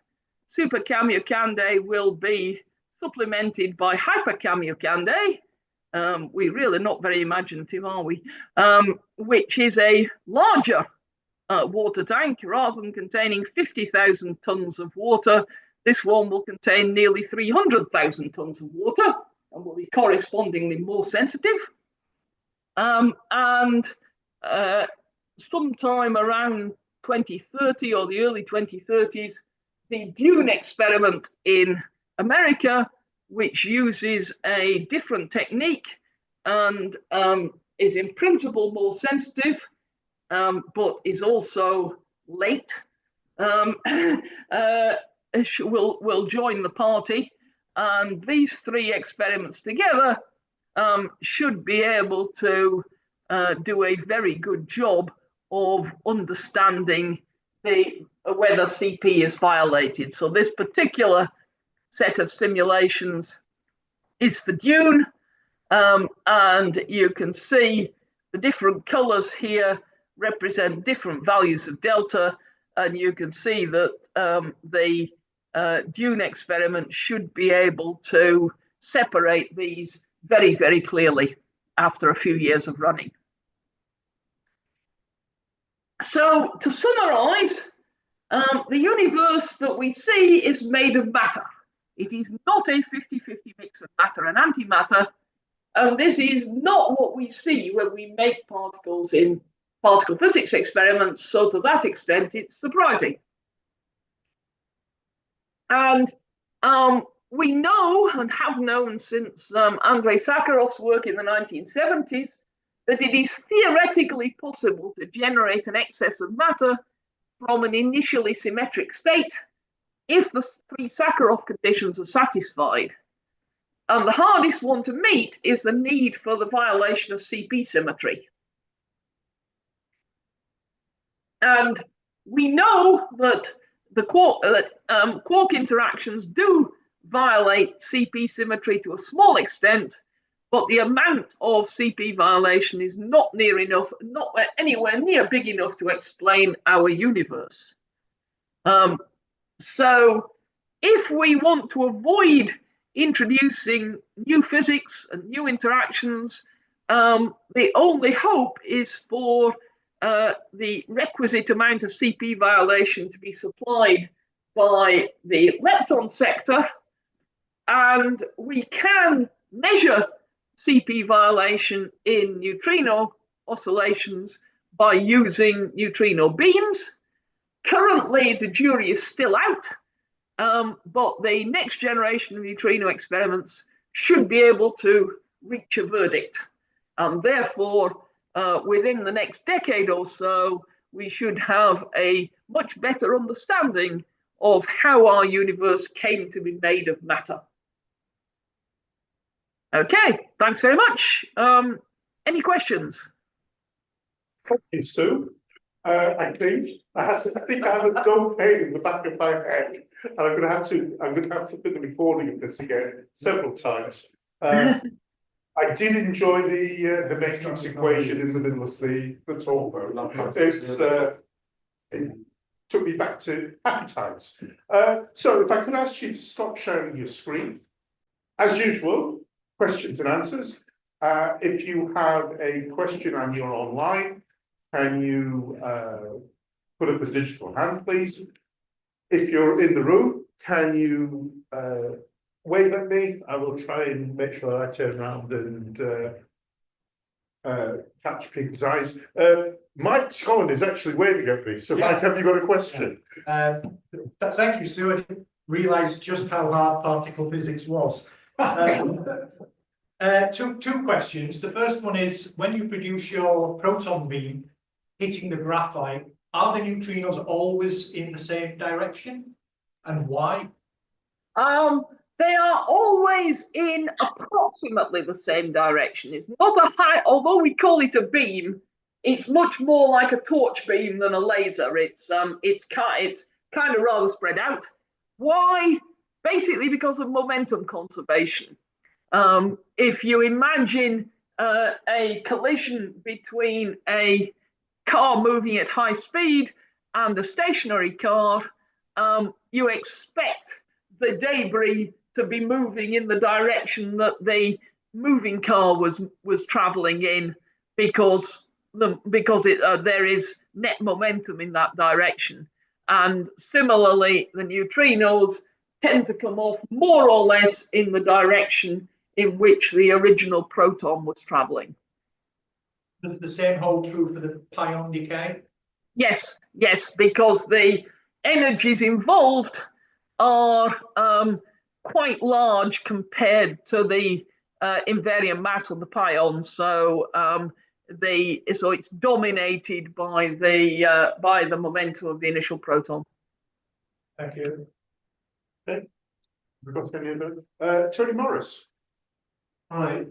Speaker 2: Super Kamiokande will be supplemented by Hyper Kamiokande. We're really not very imaginative, are we? Which is a larger water tank. Rather than containing 50,000 tons of water, this one will contain nearly 300,000 tons of water and will be correspondingly more sensitive. Sometime around 2030 or the early 2030s, the Dune experiment in America, which uses a different technique and is in principle more sensitive, but is also late, will join the party. And these three experiments together should be able to do a very good job of understanding whether CP is violated. So this particular set of simulations is for Dune, and you can see the different colors here represent different values of delta, and you can see that the Dune experiment should be able to separate these very, very clearly after a few years of running. So to summarize, the universe that we see is made of matter. It is not a 50-50 mix of matter and antimatter, and this is not what we see when we make particles in particle physics experiments, so to that extent it's surprising. And we know, and have known since Andrei Sakharov's work in the 1970s, that it is theoretically possible to generate an excess of matter from an initially symmetric state if the three Sakharov conditions are satisfied. And the hardest one to meet is the need for the violation of CP symmetry. And we know that the quark interactions do violate CP symmetry to a small extent, but the amount of CP violation is not near enough, not anywhere near big enough to explain our universe. So if we want to avoid introducing new physics and new interactions, the only hope is for the requisite amount of CP violation to be supplied by the lepton sector, and we can measure CP violation in neutrino oscillations by using neutrino beams. Currently, the jury is still out, but the next generation of neutrino experiments should be able to reach a verdict. And therefore, within the next decade or so, we should have a much better understanding of how our universe came to be made of matter. Okay, thanks very much. Any questions?
Speaker 1: Thank you, Sue.
Speaker 3: I think I have a dull pain in the back of my head, and I'm going to have to put the recording of this again several times. I did enjoy the matrix equation in the middle of the talk though. It took me back to happy times. So if I could ask you to stop sharing your screen, as usual, questions and answers. If you have a question and you're online, can you put up a digital hand, please? If you're in the room, can you wave at me? I will try and make sure I turn around and catch people's eyes. Mike Scotland is actually waving at me. So, yeah. Mike, have you got a question?
Speaker 4: Thank you, Sue. I didn't realise just how hard particle physics was. Two questions. The first one is, when you produce your proton beam hitting the graphite, are the neutrinos always in the same direction, and why?
Speaker 2: They are always in approximately the same direction. It's not a high, although we call it a beam, it's much more like a torch beam than a laser. It's kind of rather spread out. Why? Basically because of momentum conservation. If you imagine a collision between a car moving at high speed and a stationary car, you expect the debris to be moving in the direction that the moving car was traveling in, because there is net momentum in that direction. And similarly, the neutrinos tend to come off more or less in the direction in which the original proton was traveling.
Speaker 4: Does the same hold true for the pion decay?
Speaker 2: Yes, because the energies involved are quite large compared to the invariant mass of the pion. So it's dominated by the momentum of the initial proton.
Speaker 4: Thank you.
Speaker 3: Okay. We've got any other? Tony Morris.
Speaker 5: Hi.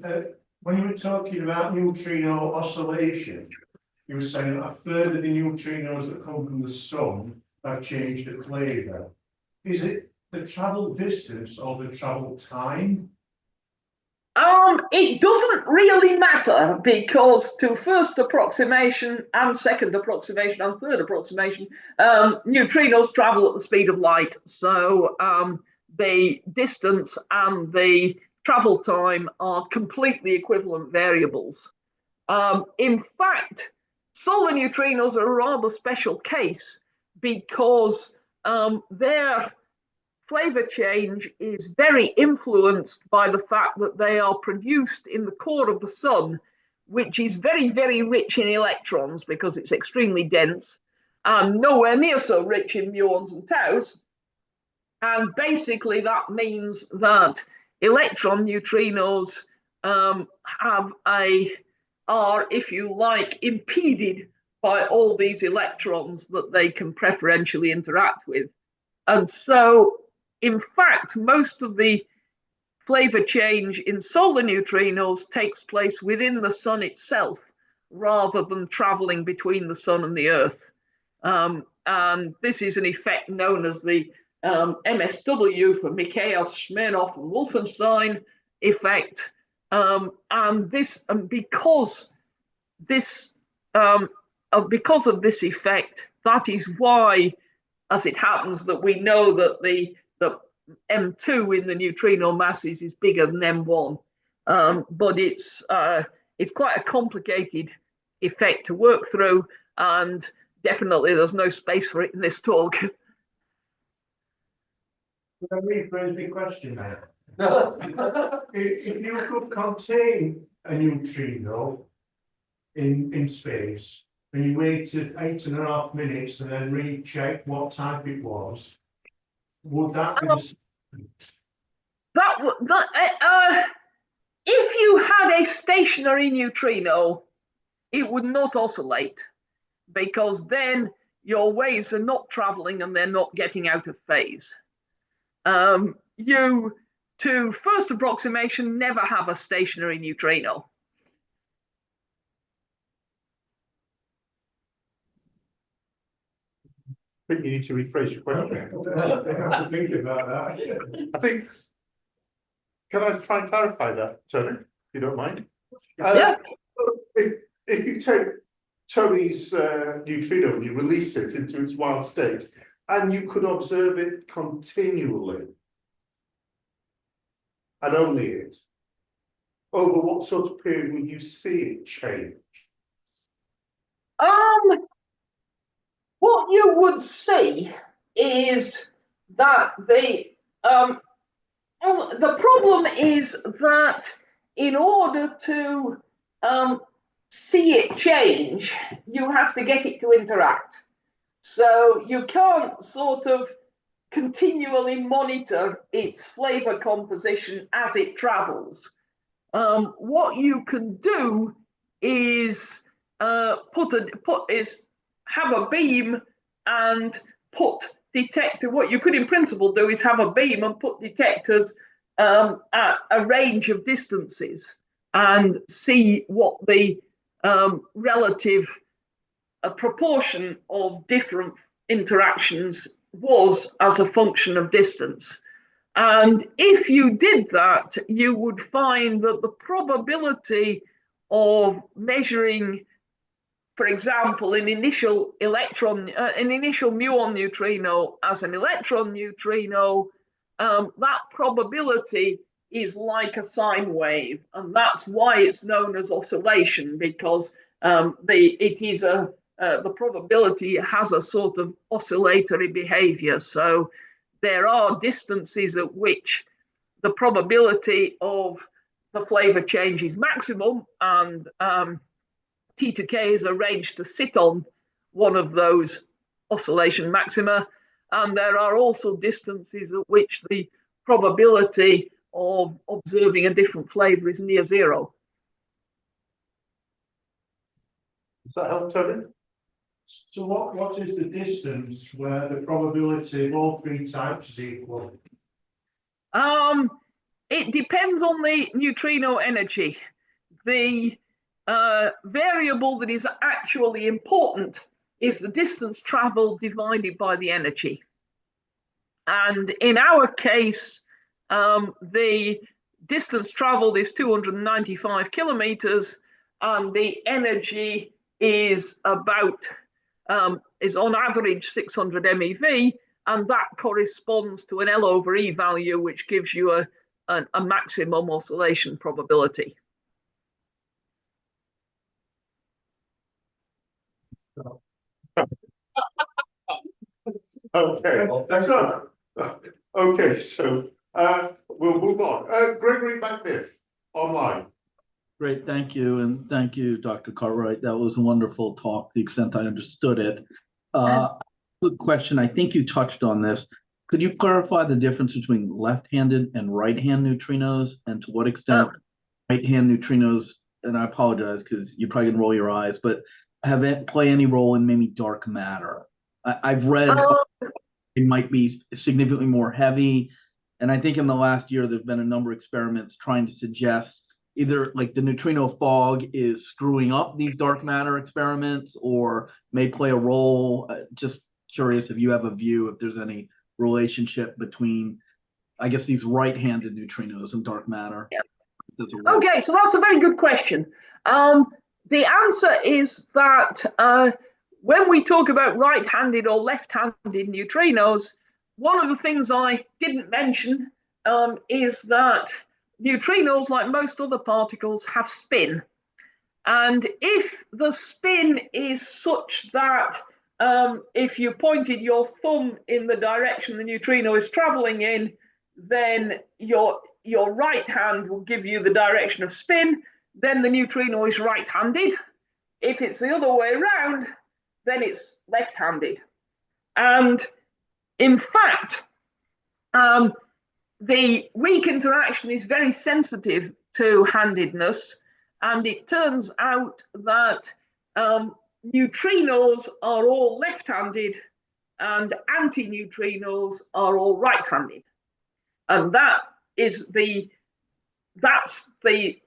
Speaker 5: When you were talking about neutrino oscillation, you were saying that a third of the neutrinos that come from the sun have changed the flavor. Is it the travel distance or the travel time?
Speaker 2: It doesn't really matter, because to first approximation and second approximation and third approximation, neutrinos travel at the speed of light. So the distance and the travel time are completely equivalent variables. In fact, solar neutrinos are a rather special case, because their flavor change is very influenced by the fact that they are produced in the core of the sun, which is very, very rich in electrons because it's extremely dense, and nowhere near so rich in muons and taus. And basically that means that electron neutrinos are, if you like, impeded by all these electrons that they can preferentially interact with. And so, in fact, most of the flavor change in solar neutrinos takes place within the sun itself, rather than traveling between the sun and the earth. And this is an effect known as the MSW, for Mikhail, Smirnov, and Wolfenstein effect. Because of this effect, that is why, as it happens, that we know that the M2 in the neutrino masses is bigger than M1, but it's quite a complicated effect to work through, and definitely there's no space for it in this talk.
Speaker 5: Can I rephrase the question now? If you could contain a neutrino in space, and you waited 8.5 minutes and then recheck what type it was, would that be the same?
Speaker 2: If you had a stationary neutrino, it would not oscillate, because then your waves are not traveling and they're not getting out of phase. You, to first approximation, never have a stationary neutrino.
Speaker 3: think you need to rephrase your question.
Speaker 5: I have to think about that.
Speaker 3: I think, can I try and clarify that, Tony, if you don't mind?
Speaker 2: Yeah.
Speaker 3: If you take Tony's neutrino and you release it into its wild state, and you could observe it continually, and only it, over what sort of period would you see it change?
Speaker 2: What you would see is that the problem is that in order to see it change, you have to get it to interact. So you can't sort of continually monitor its flavor composition as it travels. What you can do is have a beam and put detector. What you could in principle do is have a beam and put detectors at a range of distances and see what the relative proportion of different interactions was as a function of distance. And if you did that, you would find that the probability of measuring, for example, an initial muon neutrino as an electron neutrino, that probability is like a sine wave, and that's why it's known as oscillation, because the probability has a sort of oscillatory behavior. So there are distances at which the probability of the flavor change is maximum, and T to K is arranged to sit on one of those oscillation maxima. And there are also distances at which the probability of observing a different flavor is near zero.
Speaker 3: Does that help, Tony?
Speaker 5: So what is the distance where the probability of all three types is equal?
Speaker 2: It depends on the neutrino energy. The variable that is actually important is the distance traveled divided by the energy. And in our case, the distance traveled is 295 kilometers, and the energy is about, is on average 600 MeV, and that corresponds to an L over E value, which gives you a maximum oscillation probability.
Speaker 3: Okay, so, okay, so we'll move on. Gregory Macniff, online.
Speaker 6: Great, thank you, and thank you, Dr. Cartwright. That was a wonderful talk, to the extent I understood it. Good question. I think you touched on this. Could you clarify the difference between left-handed and right-hand neutrinos, and to what extent right-hand neutrinos, and I apologize because you probably can roll your eyes, but have it play any role in maybe dark matter? I've read it might be significantly more heavy, and I think in the last year there's been a number of experiments trying to suggest either like the neutrino fog is screwing up these dark matter experiments or may play a role. Just curious if you have a view, if there's any relationship between, I guess, these right-handed neutrinos and dark matter.
Speaker 2: Yeah. Okay, so that's a very good question. The answer is that when we talk about right-handed or left-handed neutrinos, one of the things I didn't mention is that neutrinos, like most other particles, have spin. And if the spin is such that if you pointed your thumb in the direction the neutrino is traveling in, then your right hand will give you the direction of spin, then the neutrino is right-handed. If it's the other way around, then it's left-handed. And in fact, the weak interaction is very sensitive to handedness, and it turns out that neutrinos are all left-handed and antineutrinos are all right-handed. And that's the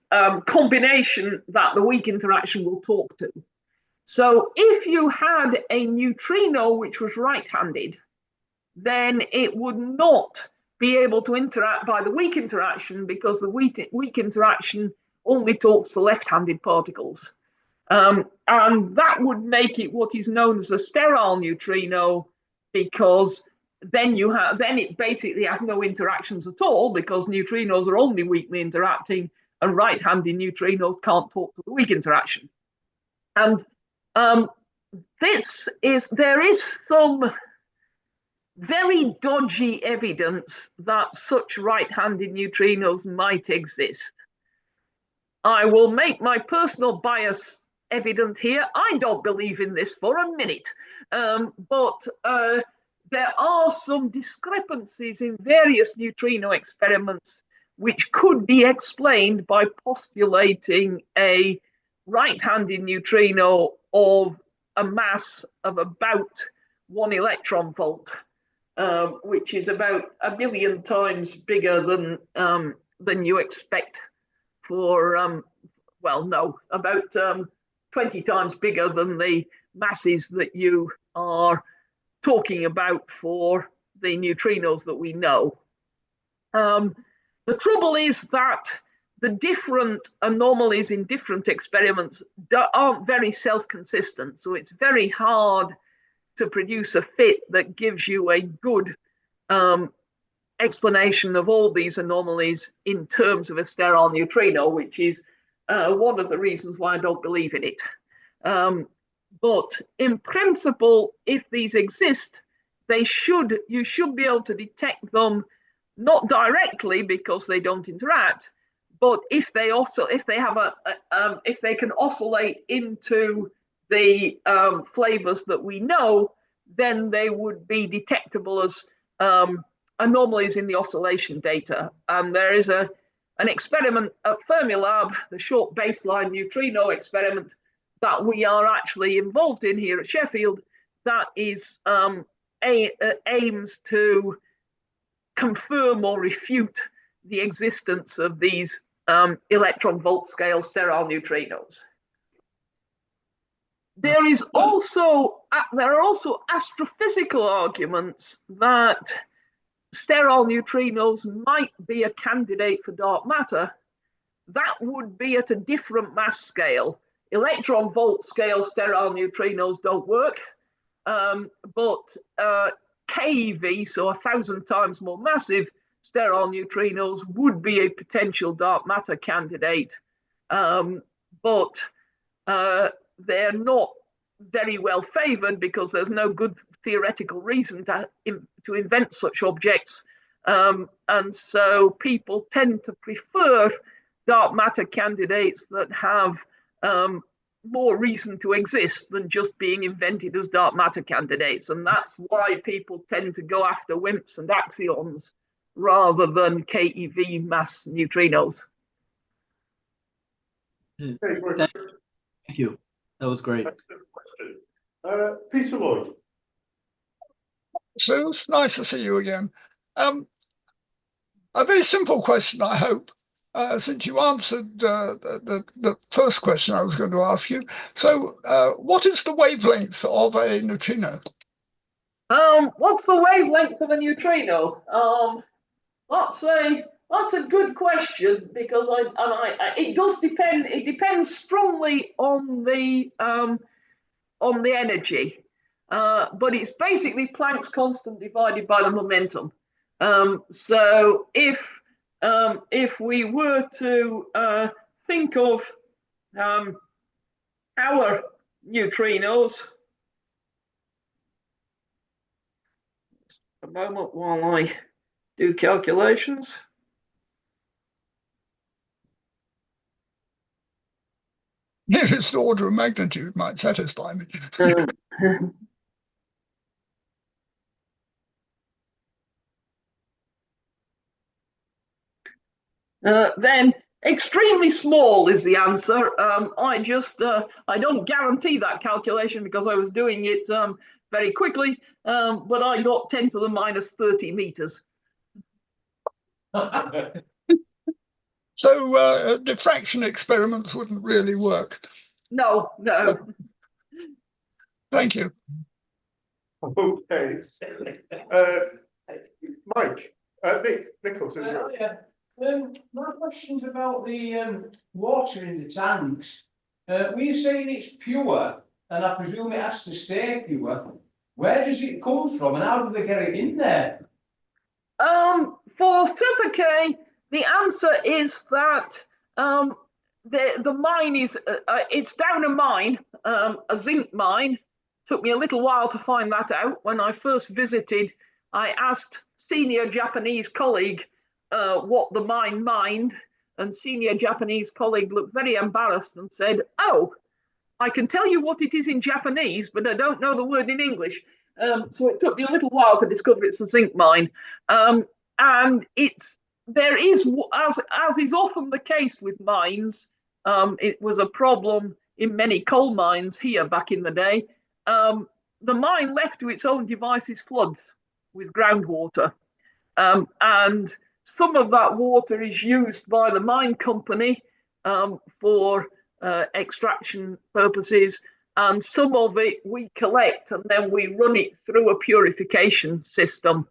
Speaker 2: combination that the weak interaction will talk to. So if you had a neutrino which was right-handed, then it would not be able to interact by the weak interaction, because the weak interaction only talks to left-handed particles. And that would make it what is known as a sterile neutrino, because then it basically has no interactions at all, because neutrinos are only weakly interacting, and right-handed neutrinos can't talk to the weak interaction. And there is some very dodgy evidence that such right-handed neutrinos might exist. I will make my personal bias evident here. I don't believe in this for a minute, but there are some discrepancies in various neutrino experiments which could be explained by postulating a right-handed neutrino of a mass of about 1 electron volt, which is about 1 million times bigger than you expect for, well, no, about 20 times bigger than the masses that you are talking about for the neutrinos that we know. The trouble is that the different anomalies in different experiments aren't very self-consistent, so it's very hard to produce a fit that gives you a good explanation of all these anomalies in terms of a sterile neutrino, which is one of the reasons why I don't believe in it. But in principle, if these exist, you should be able to detect them, not directly because they don't interact, but if they can oscillate into the flavors that we know, then they would be detectable as anomalies in the oscillation data. And there is an experiment at Fermilab, the short baseline neutrino experiment, that we are actually involved in here at Sheffield, that is aims to confirm or refute the existence of these electron volt scale sterile neutrinos. There are also astrophysical arguments that sterile neutrinos might be a candidate for dark matter. That would be at a different mass scale. Electron volt scale sterile neutrinos don't work, but KeV, so 1,000 times more massive sterile neutrinos, would be a potential dark matter candidate, but they're not very well favored because there's no good theoretical reason to invent such objects, and so people tend to prefer dark matter candidates that have more reason to exist than just being invented as dark matter candidates, and that's why people tend to go after WIMPs and axions rather than KeV mass neutrinos.
Speaker 6: Thank you. That was great.
Speaker 3: Peter Lloyd.
Speaker 7: So it's nice to see you again. A very simple question, I hope, since you answered the first question I was going to ask you. So what is the wavelength of a neutrino?
Speaker 2: What's the wavelength of a neutrino? That's a good question, because it does depend. It depends strongly on the energy, but it's basically Planck's constant divided by the momentum. So if we were to think of our neutrinos, a moment while I do calculations.
Speaker 7: Nearest order of magnitude might satisfy me.
Speaker 2: Then extremely small is the answer. I don't guarantee that calculation because I was doing it very quickly, but I got 10 to the minus 30 meters.
Speaker 7: So diffraction experiments wouldn't really work.
Speaker 2: No.
Speaker 7: Thank you.
Speaker 3: Okay. Mike, Nicholas.
Speaker 8: Yeah. My question's about the water in the tanks. We're saying it's pure, and I presume it has to stay pure. Where does it come from, and how do they get it in there?
Speaker 2: For Super K, the answer is that the mine is it's down a mine, a zinc mine. Took me a little while to find that out. When I first visited, I asked senior Japanese colleague what the mine mined, and senior Japanese colleague looked very embarrassed and said, "Oh, I can tell you what it is in Japanese, but I don't know the word in English." So it took me a little while to discover it's a zinc mine. And there is, as is often the case with mines, it was a problem in many coal mines here back in the day. The mine left to its own devices floods with groundwater. And some of that water is used by the mine company for extraction purposes, and some of it we collect and then we run it through a purification system.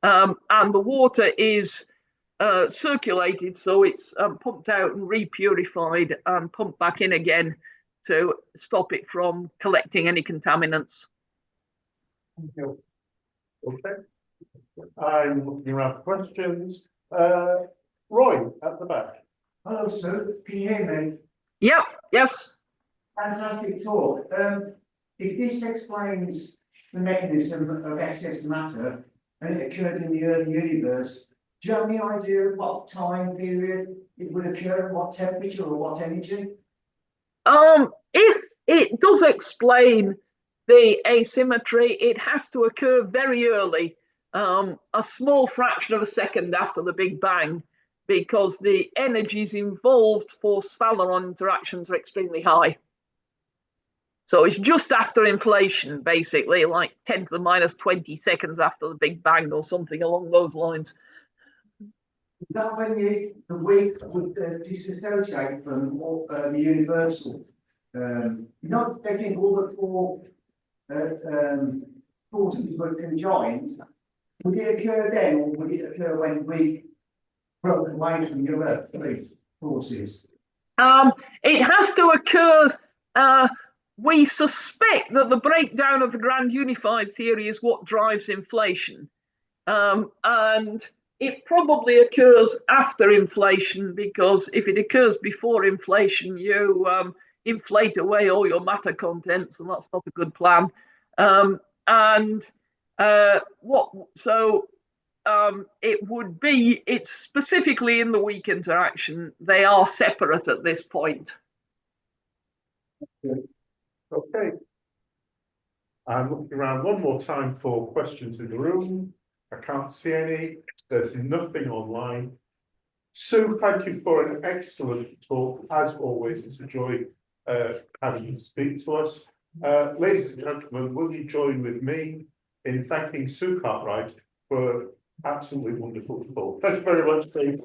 Speaker 2: And the water is circulated, so it's pumped out and repurified and pumped back in again to stop it from collecting any contaminants.
Speaker 3: Thank you. Okay. I'm looking around for questions. Roy, at the back.
Speaker 9: Hello, sir. Can you hear me?
Speaker 2: Yep, yes.
Speaker 9: Fantastic talk. If this explains the mechanism of excess matter and it occurred in the early universe, do you have any idea of what time period it would occur, and what temperature or what energy?
Speaker 2: If it does explain the asymmetry, it has to occur very early, a small fraction of a second after the Big Bang, because the energies involved for Spalaron interactions are extremely high. So it's just after inflation, basically, like 10 to the minus 20 seconds after the Big Bang or something along those lines.
Speaker 9: Is that when the weak would disassociate from the universal? They think all the four forces were conjoined. Would it occur then, or would it occur when we broke away from your Earth three forces?
Speaker 2: It has to occur. We suspect that the breakdown of the grand unified theory is what drives inflation. And it probably occurs after inflation, because if it occurs before inflation, you inflate away all your matter contents, and that's not a good plan. It would be, it's specifically in the weak interaction. They are separate at this point.
Speaker 3: Okay. I'm looking around one more time for questions in the room. I can't see any. There's nothing online. Sue, thank you for an excellent talk. As always, it's a joy having you speak to us. Ladies and gentlemen, will you join with me in thanking Sue Cartwright for absolutely wonderful talk? Thank you very much, Steve.